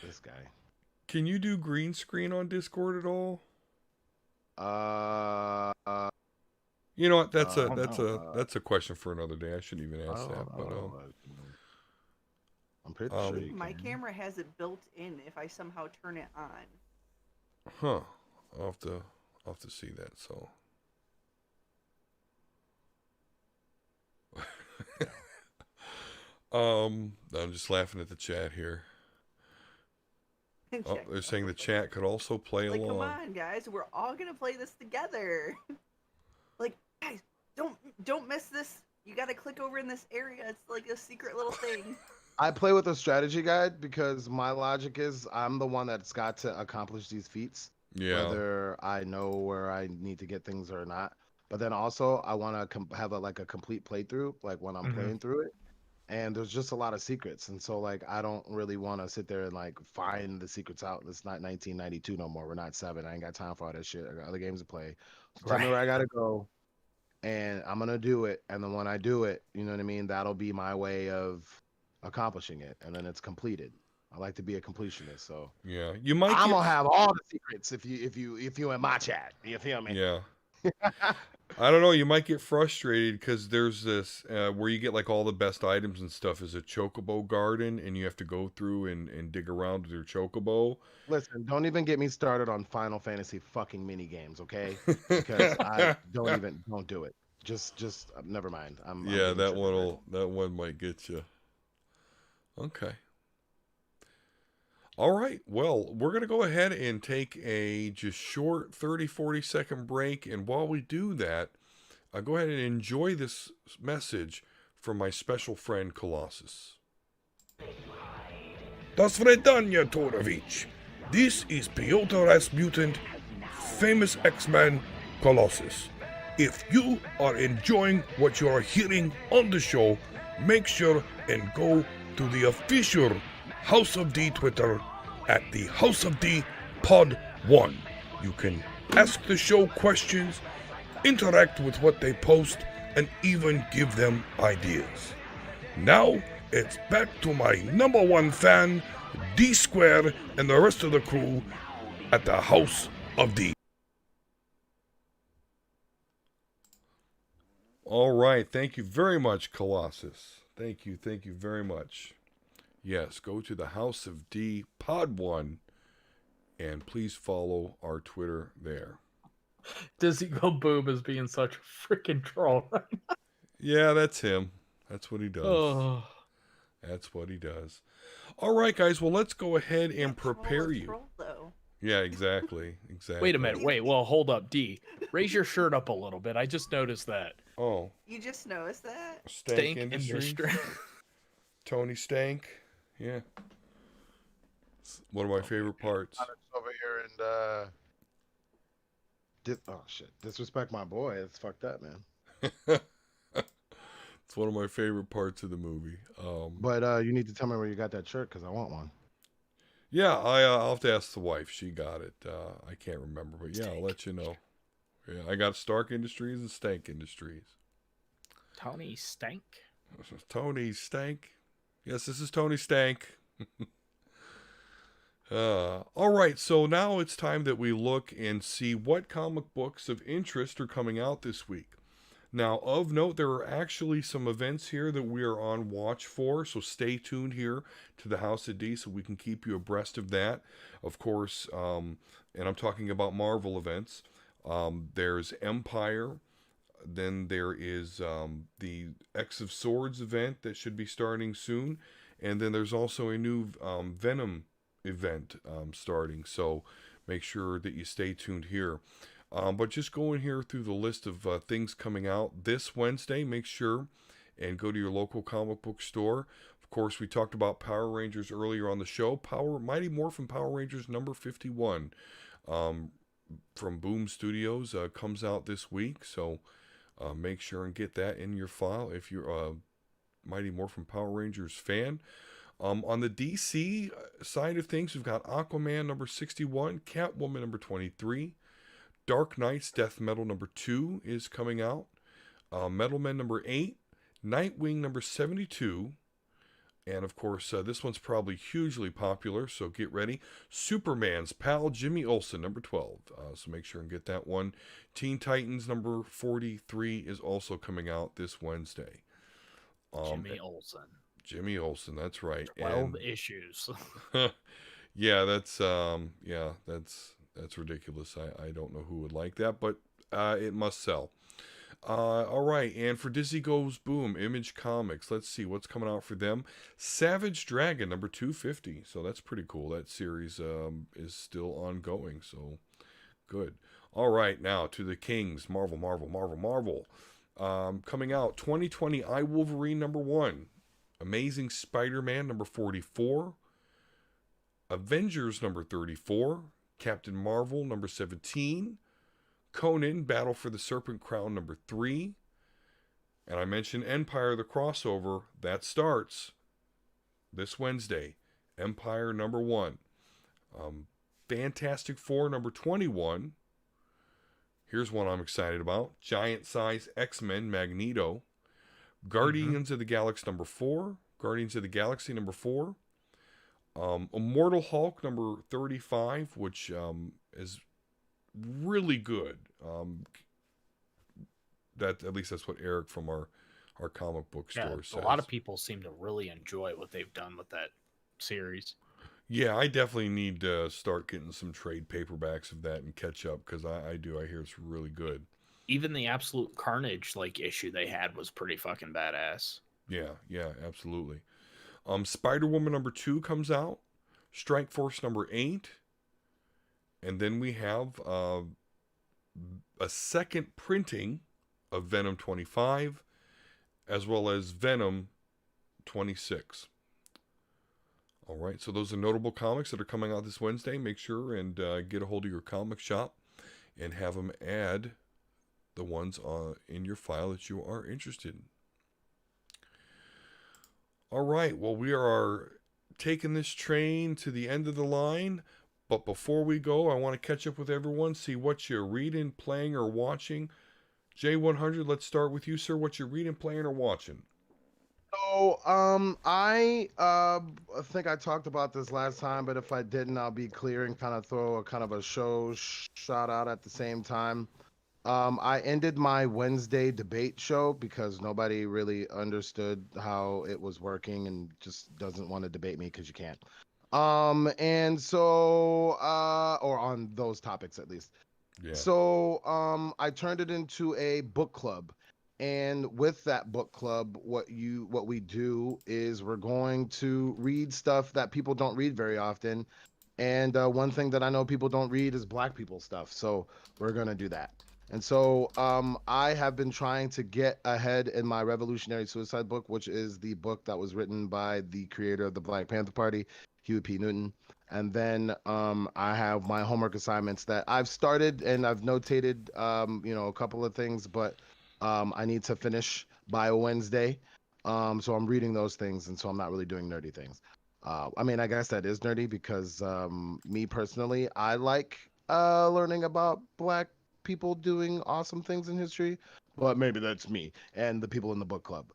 This guy. Can you do green screen on Discord at all? You know what? That's a question for another day. I shouldn't even ask that. But I'm pretty sure you My can. camera has it built in if I somehow turn it on. huh? I'll have to see that. So. I'm just laughing at the chat here. Oh, they're saying the chat could also play like, along. come on, guys, we're all gonna play this together. Like, guys, don't miss this. You gotta click over in this area. It's like a secret little thing. I play with a strategy guide because my logic is I'm the one that's got to accomplish these feats, whether I know where I need to get things or not. But then also I want to have a complete playthrough, like when I'm playing through it. And there's just a lot of secrets, and so like I don't really want to sit there and like find the secrets out. It's not 1992 no more. We're not 7. I ain't got time for all that shit. I got other games to play. So tell me where I gotta go, and I'm gonna do it. And then when I do it, you know what I mean. That'll be my way of accomplishing it, and then it's completed. I like to be a completionist, so yeah, you might. I'm gonna have all the secrets if you in my chat. You feel me? Yeah. I don't know. You might get frustrated because there's this where you get like all the best items and stuff is a chocobo garden, and you have to go through and dig around with your chocobo. Listen, don't even get me started on Final Fantasy fucking mini games, okay? Because I don't do it. Just never mind. I'm that one might get you. Okay. All right. Well, we're going to go ahead and take a just short 30-40 second break. And while we do that, go ahead and enjoy this message from my special friend Colossus. Das Vredanya Torovich. This is Piotr Rasputin, famous X-Man Colossus. If you are enjoying what you are hearing on the show, make sure and go to the official House of D Twitter at the House of D Pod 1. You can ask the show questions, interact with what they post, and even give them ideas. Now, it's back to my number one fan, D Square, and the rest of the crew at the House of D. All right, thank you very much, Colossus. Thank you very much. Yes, go to the House of D Pod 1 and please follow our Twitter there. Dizzy Go Boob is being such a freaking troll right now. Yeah, that's him. That's what he does. Oh. That's what he does. All right, guys. Well, let's go ahead and prepare you. Troll, though. Yeah, exactly. Wait a minute. Wait. Well, hold up, D. Raise your shirt up a little bit. I just noticed that. Oh. You just noticed that? Stank Industries. Tony Stank. Yeah. It's one of my favorite parts. Over here and oh shit, disrespect my boy. It's fucked up, man. It's one of my favorite parts of the movie. But you need to tell me where you got that shirt because I want one. Yeah, I'll have to ask the wife. She got it. I can't remember, but yeah, I'll let you know. Yeah, I got Stark Industries and Stank Industries. Tony Stank? Tony Stank? Yes, this is Tony Stank. All right, so now it's time that we look and see what comic books of interest are coming out this week. Now, of note, there are actually some events here that we are on watch for, so stay tuned here to the House of D so we can keep you abreast of that. Of course, and I'm talking about Marvel events. There's Empire. Then there is the X of Swords event that should be starting soon. And then there's also a new Venom event starting. So make sure that you stay tuned here. But just going here through the list of things coming out this Wednesday, make sure and go to your local comic book store. Of course, we talked about Power Rangers earlier on the show. Mighty Morphin Power Rangers number 51 from Boom Studios comes out this week. So make sure and get that in your file if you're a Mighty Morphin Power Rangers fan. On the DC side of things, we've got Aquaman number 61, Catwoman number 23, Dark Knight's Death Metal number 2 is coming out. Metal Men number 8. Nightwing number 72. And of course, this one's probably hugely popular, so get ready. Superman's Pal Jimmy Olsen, number 12. So make sure and get that one. Teen Titans number 43 is also coming out this Wednesday. Jimmy Olsen. Jimmy Olsen, that's right. 12 issues. Yeah, that's ridiculous. I don't know who would like that, but it must sell. All right, and for Disney Goes Boom, Image Comics, let's see what's coming out for them. Savage Dragon number 250, so that's pretty cool. That series is still ongoing, so good. All right, now to the Kings, Marvel. Coming out 2020, I Wolverine number 1, Amazing Spider-Man number 44, Avengers number 34, Captain Marvel number 17, Conan, Battle for the Serpent Crown number 3. And I mentioned Empire the crossover. That starts this Wednesday. Empire number 1. Fantastic Four number 21. Here's one I'm excited about. Giant Size X-Men Magneto. Guardians of the Galaxy number 4. Immortal Hulk number 35, which is really good. That at least that's what Eric from our comic book store says. A lot of people seem to really enjoy what they've done with that series. Yeah, I definitely need to start getting some trade paperbacks of that and catch up, because I hear it's really good. Even the Absolute Carnage issue they had was pretty fucking badass. Yeah, absolutely. Spider-Woman number 2 comes out. Strike Force number 8. And then we have a second printing of Venom 25, as well as Venom 26. All right, so those are notable comics that are coming out this Wednesday. Make sure and get a hold of your comic shop and have them add the ones in your file that you are interested in. All right, well, we are taking this train to the end of the line. But before we go, I want to catch up with everyone, see what you're reading, playing, or watching. J100, let's start with you, sir. What you're reading, playing, or watching? So, I think I talked about this last time, but if I didn't, I'll be clear and kind of throw a show shout out at the same time. I ended my Wednesday debate show because nobody really understood how it was working and just doesn't want to debate me because you can't. And so, or on those topics at least. Yeah. So, I turned it into a book club. And with that book club, what we do is we're going to read stuff that people don't read very often. And one thing that I know people don't read is Black people stuff. So we're going to do that. And so I have been trying to get ahead in my Revolutionary Suicide book, which is the book that was written by the creator of the Black Panther Party, Huey P. Newton. And then I have my homework assignments that I've started and I've notated, a couple of things, but I need to finish by Wednesday. So I'm reading those things, and so I'm not really doing nerdy things. I mean, I guess that is nerdy because me personally, I like learning about Black people doing awesome things in history, but maybe that's me and the people in the book club.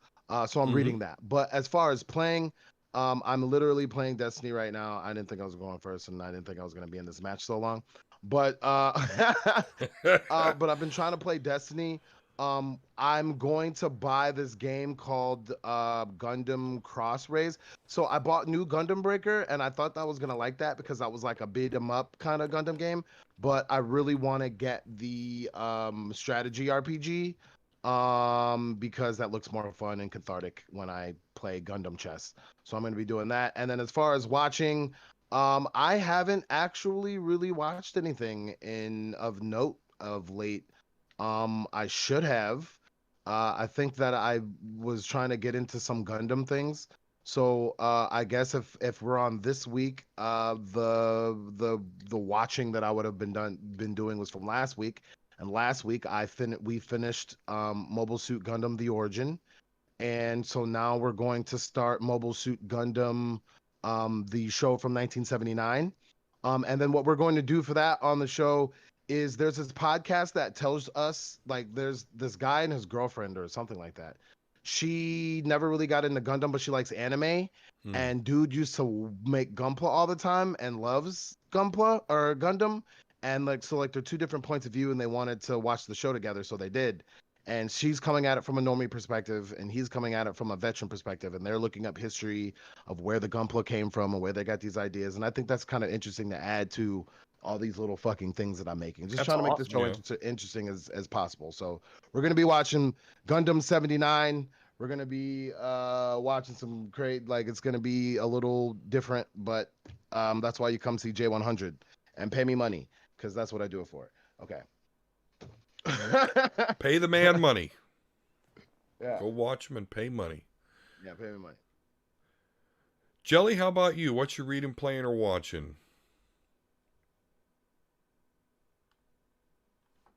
So I'm reading that. But as far as playing, I'm literally playing Destiny right now. I didn't think I was going first, and I didn't think I was going to be in this match so long. But but I've been trying to play Destiny. I'm going to buy this game called Gundam Cross Rays. So I bought New Gundam Breaker, and I thought that I was gonna like that because that was like a beat 'em up kind of Gundam game. But I really want to get the strategy RPG because that looks more fun and cathartic when I play Gundam chess. So I'm gonna be doing that. And then as far as watching, I haven't actually really watched anything of note of late. I should have. I think that I was trying to get into some Gundam things. So I guess if we're on this week, the watching that I would have been doing was from last week. And last week we finished Mobile Suit Gundam: The Origin. And so now we're going to start Mobile Suit Gundam, the show from 1979. And then what we're going to do for that on the show is there's this podcast that tells us, like, there's this guy and his girlfriend or something like that. She never really got into Gundam, but she likes anime. And dude used to make Gunpla all the time and loves Gunpla or Gundam. And like, so like they're two different points of view and they wanted to watch the show together. So they did. And she's coming at it from a normie perspective and he's coming at it from a veteran perspective. And they're looking up history of where the Gunpla came from and where they got these ideas. And I think that's kind of interesting to add to all these little fucking things that I'm making. Just That's trying to make this show interesting as possible. So we're going to be watching Gundam 79. We're going to be watching some great, like, it's going to be a little different, but that's why you come see J100 and pay me money, because that's what I do it for. Okay. Pay the man money. Yeah. Go watch him and pay money. Yeah, pay me money. Jelly, how about you? What you reading, playing, or watching?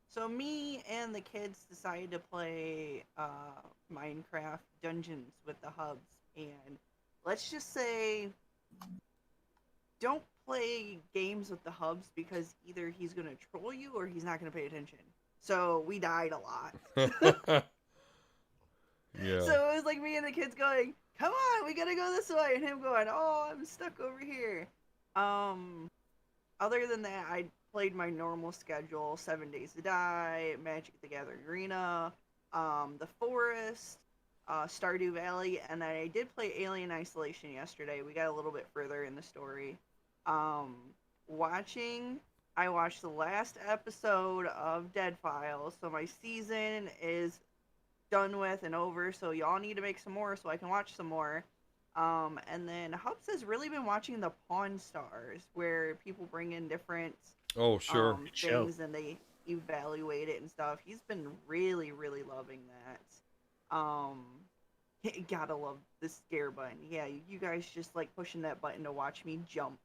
So me and the kids decided to play Minecraft Dungeons with the hubs, and let's just say, don't play games with the hubs because either he's gonna troll you or he's not gonna pay attention. So we died a lot. Yeah. So it was like me and the kids going, "Come on, we gotta go this way," and him going, "Oh, I'm stuck over here." Other than that, I played my normal schedule: 7 Days to Die, Magic the Gathering Arena, The Forest, Stardew Valley, and then I did play Alien Isolation yesterday. We got a little bit further in the story. I watched the last episode of Dead Files, so my season is done with and over, so y'all need to make some more so I can watch some more. And then Hubs has really been watching the Pawn Stars, where people bring in different Oh, sure. things and they evaluate it and stuff. He's been really, really loving that. Gotta love the scare button. Yeah, you guys just like pushing that button to watch me jump.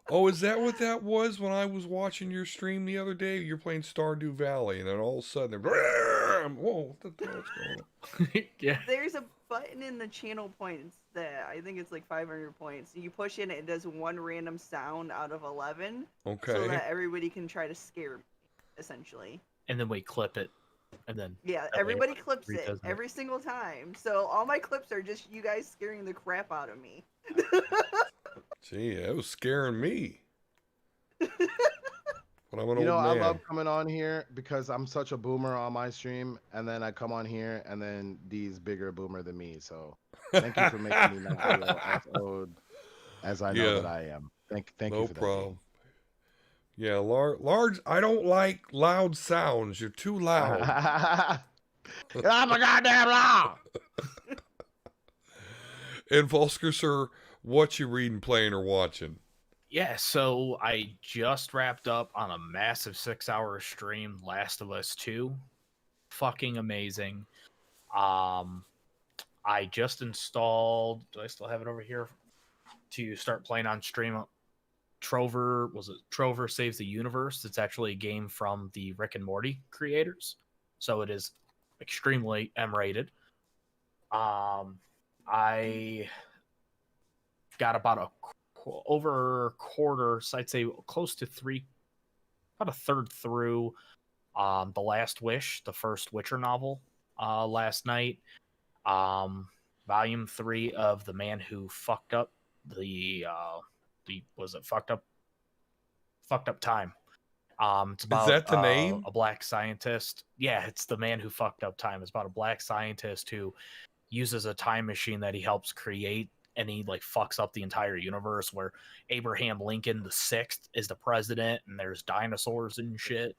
Oh, is that what that was when I was watching your stream the other day? You're playing Stardew Valley, and then all of a sudden, whoa, what the hell's going on? Yeah. There's a button in the channel points that I think it's like 500 points. You push in, it does one random sound out of 11. Okay. So that everybody can try to scare me, essentially. And then we clip it. And then Yeah, everybody clips it every single time. So all my clips are just you guys scaring the crap out of me. Gee, that was scaring me. But I'm an You know, old man. I love coming on here because I'm such a boomer on my stream, and then I come on here, and then D's bigger boomer than me. So thank you for making me not feel as old as I know that I am. Thank no you for that. problem. Yeah, large. I don't like loud sounds. You're too loud. I'm a goddamn loud. And Volsker, sir, what you reading, playing, or watching? Yeah, so I just wrapped up on a massive 6-hour stream, Last of Us 2. Fucking amazing. I just installed, do I still have it over here to start playing on stream? Trover Saves the Universe. It's actually a game from the Rick and Morty creators. So it is extremely M-rated. I got about over a quarter, so I'd say close to about a third through The Last Wish, the first Witcher novel, last night. Volume 3 of The Man Who Fucked Up Fucked Up Time. It's about Is that the name? A black scientist. Yeah, it's The Man Who Fucked Up Time. It's about a black scientist who uses a time machine that he helps create, and he like fucks up the entire universe, where Abraham Lincoln the Sixth is the president, and there's dinosaurs and shit.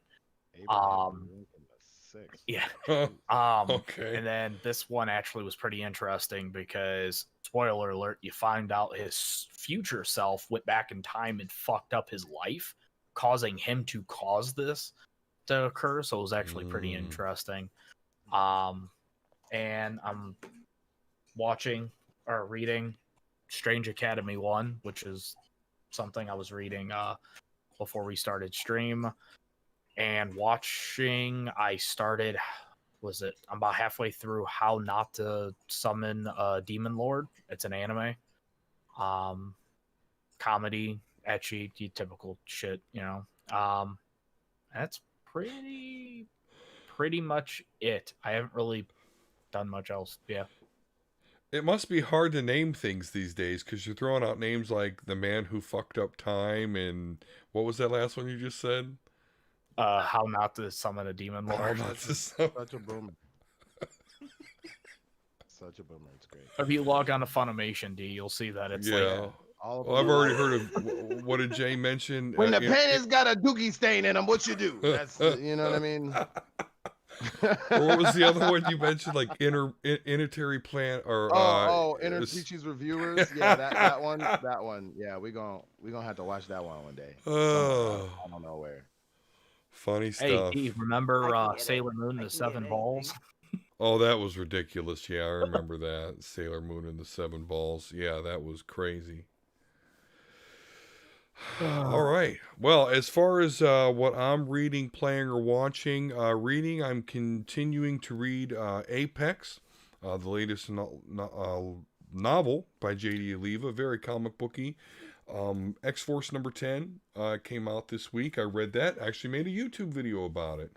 Yeah. Okay. And then this one actually was pretty interesting because, spoiler alert, you find out his future self went back in time and fucked up his life, causing him to cause this to occur. So it was actually pretty interesting. And I'm reading Strange Academy 1, which is something I was reading before we started stream. And watching, I'm about halfway through How Not to Summon a Demon Lord. It's an anime. Comedy, ecchi, typical shit, you know. That's pretty much it. I haven't really done much else. Yeah. It must be hard to name things these days because you're throwing out names like The Man Who Fucked Up Time and what was that last one you just said? How not to summon a demon Oh, lord. not to some... Such a boomer. Such a boomer. It's great. If you log on to Funimation, D, you'll see that it's like Yeah. All of Well, I've them. already heard of what did Jay mention? When the penny's got a dookie stain in them, what you do? That's you know what I mean. Or what was the other one you mentioned? Like Intertary Plant or Inner Teachers Reviewers. Yeah, that one. Yeah, we gonna have to watch that one day. Oh, I don't know where. funny Hey, stuff. D, I remember can get Sailor it. Moon I and the can get 7 anything. balls? Oh, that was ridiculous. Yeah, I remember that. Sailor Moon and the 7 balls. Yeah, that was crazy. All right. Well, as far as what I'm reading, playing, or watching, I'm continuing to read Apex, the latest novel by J.D. Oliva, very comic booky. X-Force number 10 came out this week. I read that. Actually made a YouTube video about it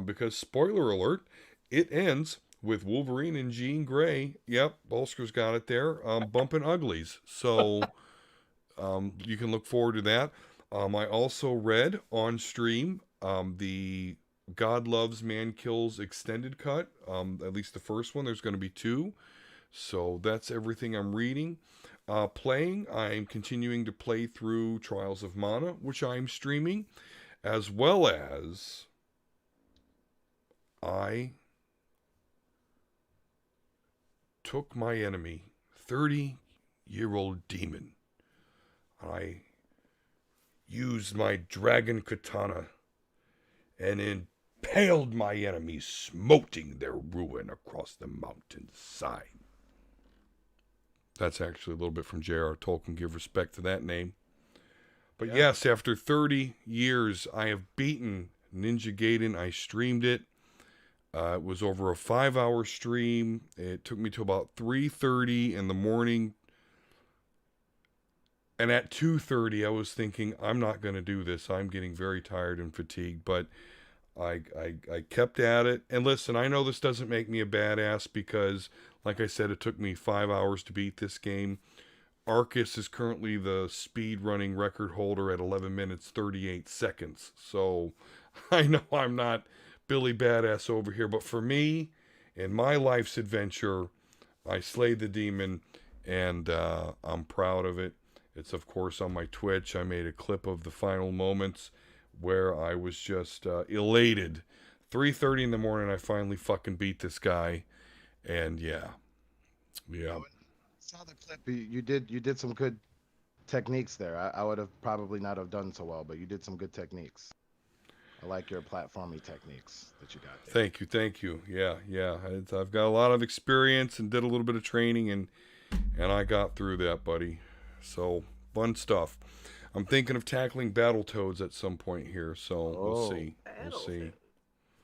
because, spoiler alert, it ends with Wolverine and Jean Grey. Yep, Bolsker's got it there. Bumping uglies. So... you can look forward to that. I also read on stream the God Loves, Man Kills extended cut, at least the first one. There's going to be 2. So that's everything I'm reading. Playing, I'm continuing to play through Trials of Mana, which I'm streaming, as well as I took my enemy, 30-year-old demon. I used my dragon katana and impaled my enemies, smoting their ruin across the mountainside. That's actually a little bit from J.R. Tolkien. Give respect to that name. But Yeah. yes, after 30 years, I have beaten Ninja Gaiden. I streamed it. It was over a 5-hour stream. It took me to about 3:30 in the morning. And at 2:30, I was thinking, I'm not going to do this. I'm getting very tired and fatigued. But I kept at it. And listen, I know this doesn't make me a badass because, like I said, it took me 5 hours to beat this game. Arcus is currently the speed running record holder at 11 minutes, 38 seconds. So I know I'm not Billy Badass over here. But for me, in my life's adventure, I slayed the demon, and I'm proud of it. It's, of course, on my Twitch. I made a clip of the final moments where I was just elated. 3:30 in the morning, I finally fucking beat this guy. And yeah. I saw the clip. You did some good techniques there. I would have probably not have done so well, but you did some good techniques. I like your platforming techniques that you got there. Thank you. Yeah. I've got a lot of experience and did a little bit of training, and I got through that, buddy. So, fun stuff. I'm thinking of tackling Battletoads at some point here, so we'll see. We'll see.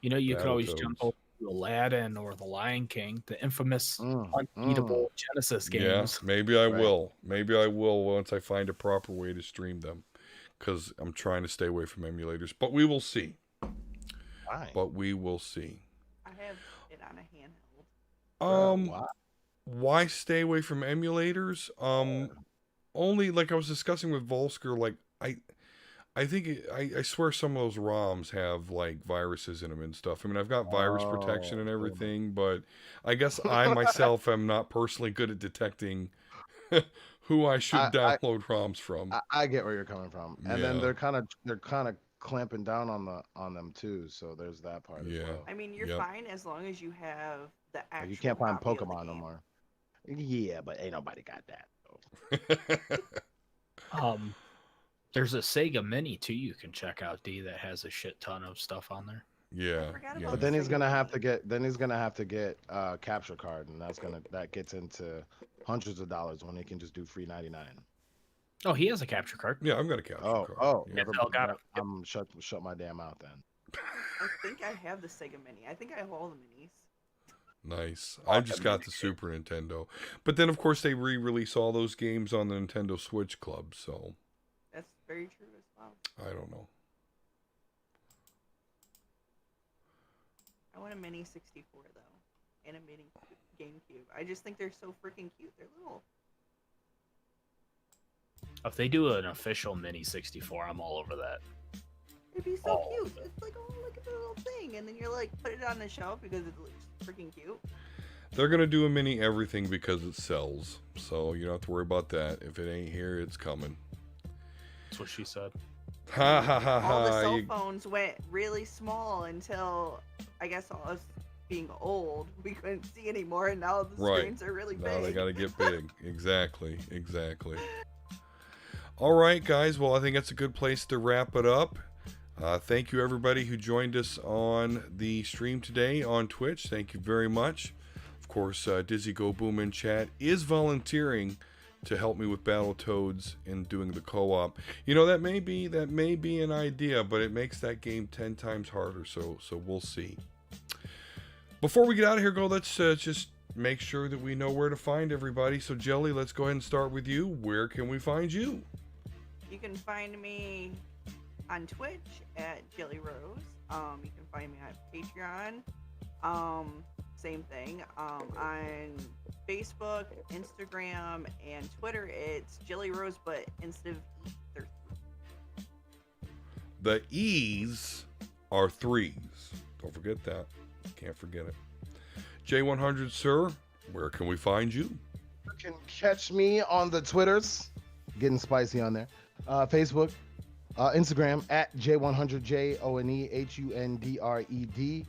You know, you could always Battletoads. jump over to Aladdin or The Lion King, the infamous unbeatable Genesis games. Yeah, maybe I Right. will. Maybe I will once I find a proper way to stream them, because I'm trying to stay away from emulators. But we will see. Fine. But we will see. I have it on a handheld. Wow. Why stay away from emulators? Only, like I was discussing with Volsker, like I think I swear some of those ROMs have like viruses in them and stuff. I mean, I've got virus protection and everything, but I guess I myself am not personally good at detecting who I should download ROMs from. I get where you're coming from, and then Yeah. they're kind of clamping down on them too. So there's that part as Yeah. well. I mean, you're Yep. fine as long as you have the actual. You can't find copy of the Pokemon no game. more. Yeah, but ain't nobody got that. There's a Sega Mini too you can check out, D, that has a shit ton of stuff on there. Yeah. forgot Yeah. about But then the he's Sega gonna have Mini. to get capture card, and that gets into hundreds of dollars when he can just do free 99. Oh, he has a capture card. Yeah, I've got a capture card. Yeah. Yeah, Phil got it. Yep. I'm shut my damn mouth then. I think I have the Sega Mini. I think I have all the minis. Nice. I just got the Super Nintendo. But then, of course, they re-release all those games on the Nintendo Switch Club, so That's very true as well. I don't know. want a mini 64 though, and a mini GameCube. I just think they're so freaking cute. They're little. If they do an official mini 64, I'm all over that. It'd be so Oh. cute. It's like, oh, look at the little thing, and then you're like, put it on the shelf because it looks freaking cute. They're gonna do a mini everything because it sells, so you don't have to worry about that. If it ain't here, it's coming. That's what she said. Ha ha ha All the ha! cell phones went really small until, I guess, all us being old, we couldn't see anymore, and now the Right. screens are really Now big. they gotta get big. Exactly. All right, guys. Well, I think that's a good place to wrap it up. Thank you, everybody who joined us on the stream today on Twitch. Thank you very much. Of course, Dizzy Go Boom in chat is volunteering to help me with Battletoads and doing the co-op. You know, that may be an idea, but it makes that game 10 times harder. So we'll see. Before we get out of here, let's just make sure that we know where to find everybody. So, Jelly, let's go ahead and start with you. Where can we find you? You can find me on Twitch at Jelly Rose. You can find me on Patreon. Same thing. On Facebook, Instagram, and Twitter, it's Jelly Rose, but instead of E, there's The E's are 3s. Don't forget that. Can't forget it. J100, sir, where can we find you? You can catch me on the Twitters, getting spicy on there. Facebook, Instagram at J100, JONEHUNDRED.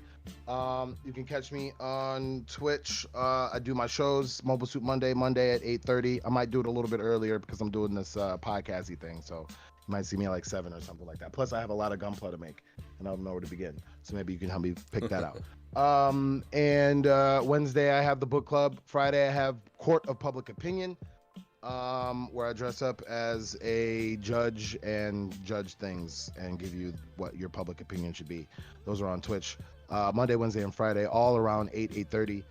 You can catch me on Twitch. I do my shows, Mobile Suit Monday at 8:30. I might do it a little bit earlier because I'm doing this podcasty thing. So you might see me at like 7 or something like that. Plus, I have a lot of gunpla to make, and I don't know where to begin. So maybe you can help me pick that out. And Wednesday, I have the book club. Friday, I have Court of Public Opinion, where I dress up as a judge and judge things and give you what your public opinion should be. Those are on Twitch. Monday, Wednesday, and Friday, all around 8:30.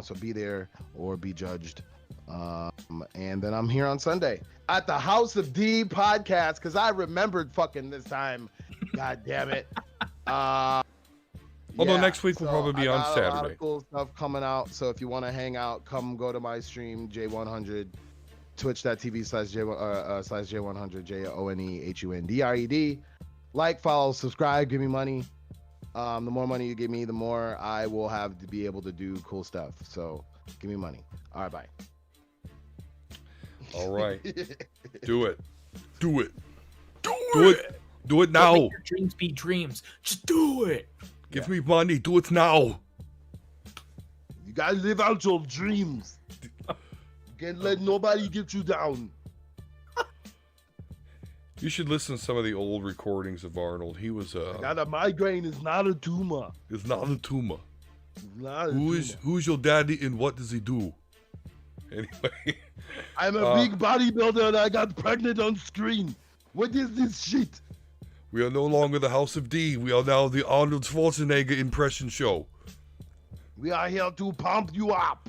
So be there or be judged. And then I'm here on Sunday at the House of D podcast because I remembered fucking this time. God damn it. Although next week will probably be on I got a lot Saturday. of cool stuff coming out. So if you want to hang out, come go to my stream, J100, twitch.tv/J100, JONEHUNDRED. Like, follow, subscribe, give me money. The more money you give me, the more I will have to be able to do cool stuff. So give me money. All right, bye. All right. Do it. Do it. Do it. Do it now. Don't make your dreams be dreams. Just do it. Give me money. Do it now. You gotta live out your dreams. You can't let nobody get you down. You should listen to some of the old recordings of Arnold. He was Got a migraine is not a tumor. It's not a tumor. It's not a tumor. Who's your daddy and what does he do? Anyway. I'm a big bodybuilder and I got pregnant on screen. What is this shit? We are no longer the House of D. We are now the Arnold Schwarzenegger impression show. We are here to pump you up.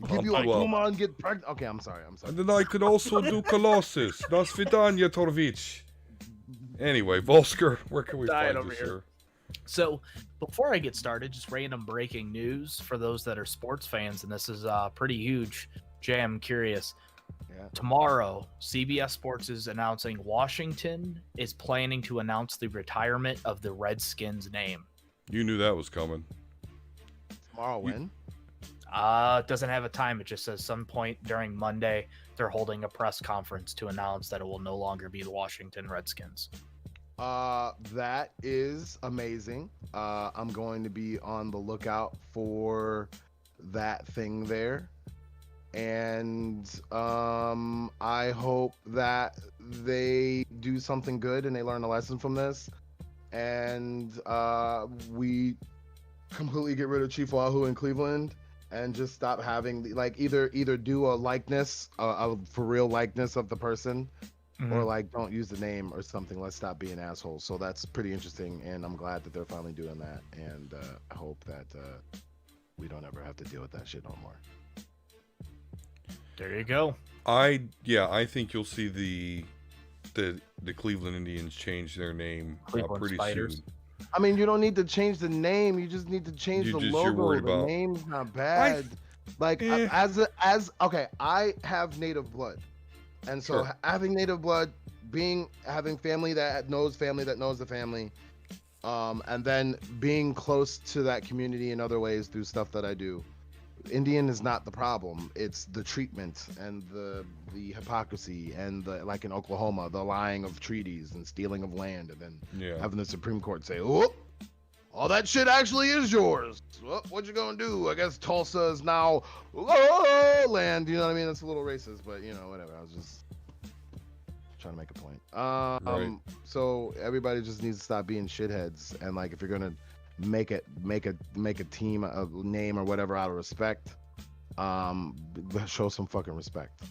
Give you a you up. tumor and get pregnant. Okay, I'm sorry. And then I could also do Colossus. Nas vidanya, Torvich. Anyway, Volsker, where can we Dying find over you, here. sir? So, before I get started, just random breaking news for those that are sports fans, and this is pretty huge. Jay, I'm curious. Yeah. Tomorrow, CBS Sports is announcing Washington is planning to announce the retirement of the Redskins name. You knew that was coming. Tomorrow when? It doesn't have a time. It just says some point during Monday, they're holding a press conference to announce that it will no longer be the Washington Redskins. That is amazing. I'm going to be on the lookout for that thing there. And I hope that they do something good and they learn a lesson from this. And we completely get rid of Chief Wahoo in Cleveland and just stop having either do a likeness, a for real likeness of the person, or like don't use the name or something. Let's stop being assholes. So that's pretty interesting, and I'm glad that they're finally doing that. And I hope that we don't ever have to deal with that shit no more. There you go. I think you'll see the Cleveland Indians change their name Cleveland pretty Spiders. soon. I mean, you don't need to change the name. You just need to change the you're logo. worried The about. name's not bad. Like Eh. okay, I have native blood, and so Sure. having native blood, having family that knows the family, and then being close to that community in other ways through stuff that I do. Indian is not the problem. It's the treatment and the hypocrisy and the, like in Oklahoma, the lying of treaties and stealing of land, and then Yeah. having the Supreme Court say, "Oh, all that shit actually is yours. Well, what you gonna do? I guess Tulsa is now land." You know what I mean? It's a little racist, but you know, whatever. I was just trying to make a point. Right. So everybody just needs to stop being shitheads, and like, if you're gonna make a team, a name or whatever out of respect, show some fucking respect.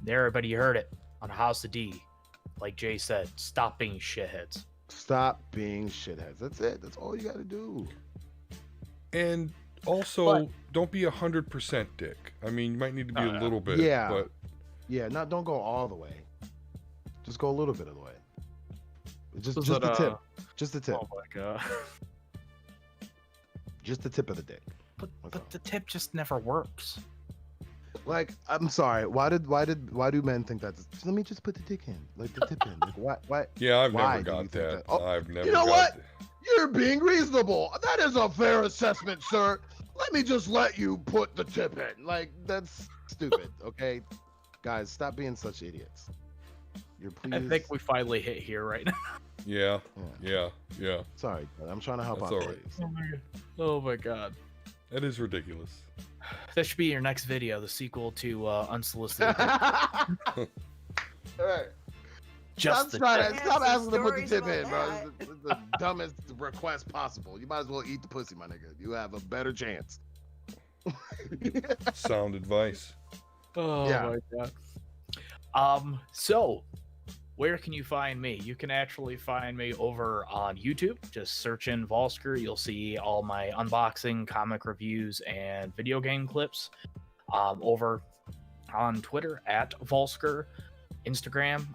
Everybody heard it on House of D. Like Jay said, stop being shitheads. Stop being shitheads. That's it. That's all you gotta do. And also, don't be 100% dick. I mean, you might need to be a little bit. Yeah. But Yeah, don't go all the way. Just go a little bit of the way. Just Was the it, tip. Just the tip. Oh my god. Just the tip of the dick. But That's all. the tip just never works. Like, I'm sorry. Why do men think that? Let me just put the dick in, like the tip in. Like, why? yeah, I've Why never do you got think that. that? Oh, I've never you know got what? that. You're being reasonable. That is a fair assessment, sir. Let me just let you put the tip in. Like, that's stupid. Okay, guys, stop being such idiots. You're please. I think we finally hit here right now. Yeah. Yeah. Sorry, but I'm trying to help That's out. all right. Please. Oh my god. That is ridiculous. That should be your next video, the sequel to Unsolicited. All right. Just the Stop tip. stop Yeah, asking some to put the stories tip in, about bro. that. It's the dumbest request possible. You might as well eat the pussy, my nigga. You have a better chance. Sound advice. Oh Yeah. my god. So where can you find me? You can actually find me over on YouTube. Just search in Volsker. You'll see all my unboxing, comic reviews, and video game clips. Over on Twitter at Volsker, Instagram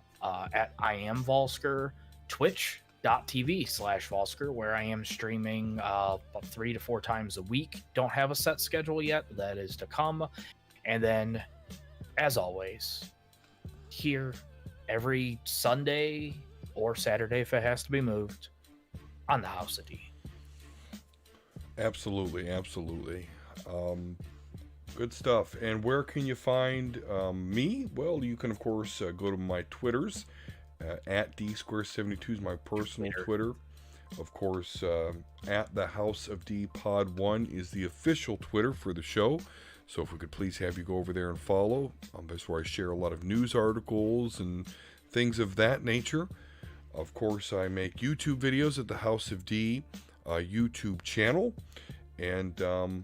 at I am Volsker, Twitch.tv/Volsker, where I am streaming about 3 to 4 times a week. Don't have a set schedule yet, but that is to come. And then, as always, here every Sunday or Saturday if it has to be moved on the House of D. Absolutely. Good stuff. And where can you find me? Well, you can, of course, go to my Twitters. At D-Square72 is my personal Twitter. Of course, at the House of D Pod 1 is the official Twitter for the show. So if we could please have you go over there and follow. That's where I share a lot of news articles and things of that nature. Of course, I make YouTube videos at the House of D YouTube channel. And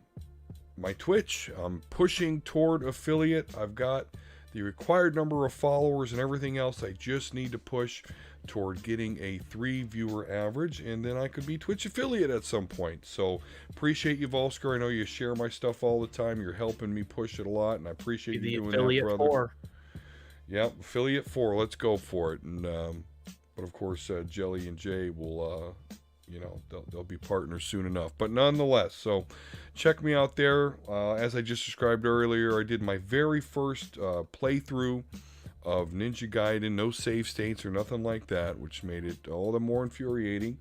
my Twitch, I'm pushing toward affiliate. I've got the required number of followers and everything else. I just need to push toward getting a 3 viewer average, and then I could be Twitch affiliate at some point. So appreciate you, Volsker. I know you share my stuff all the time. You're helping me push it a lot, and I appreciate you doing that, brother. 4. Yep, affiliate 4. Let's go for it. And but of course, Jelly and Jay will, they'll be partners soon enough. But nonetheless, so check me out there. As I just described earlier, I did my very first playthrough of Ninja Gaiden, no save states or nothing like that, which made it all the more infuriating.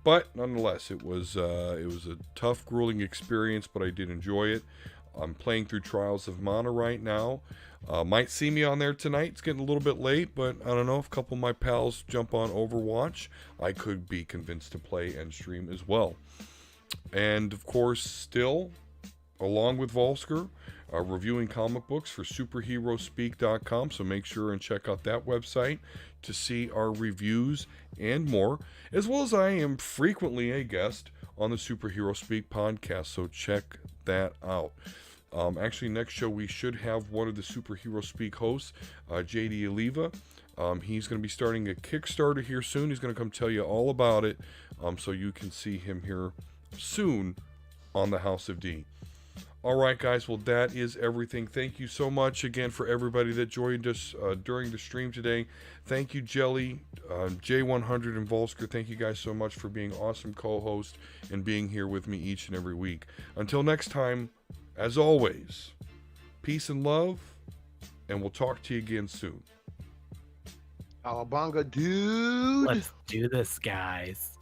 But nonetheless, it was a tough, grueling experience, but I did enjoy it. I'm playing through Trials of Mana right now. Might see me on there tonight. It's getting a little bit late, but I don't know. If a couple of my pals jump on Overwatch, I could be convinced to play and stream as well. And of course, still, along with Volsker, reviewing comic books for superheroespeak.com. So make sure and check out that website to see our reviews and more, as well as I am frequently a guest on the Superhero Speak podcast. So check that out. Actually, next show we should have one of the Superhero Speak hosts, JD Oliva. He's going to be starting a Kickstarter here soon. He's going to come tell you all about it, so you can see him here soon on the House of D. All right, guys. Well, that is everything. Thank you so much again for everybody that joined us during the stream today. Thank you, Jelly, J100, and Volsker. Thank you guys so much for being awesome co-hosts and being here with me each and every week. Until next time, as always, peace and love, and we'll talk to you again soon. Cowabunga, dude. Let's do this, guys.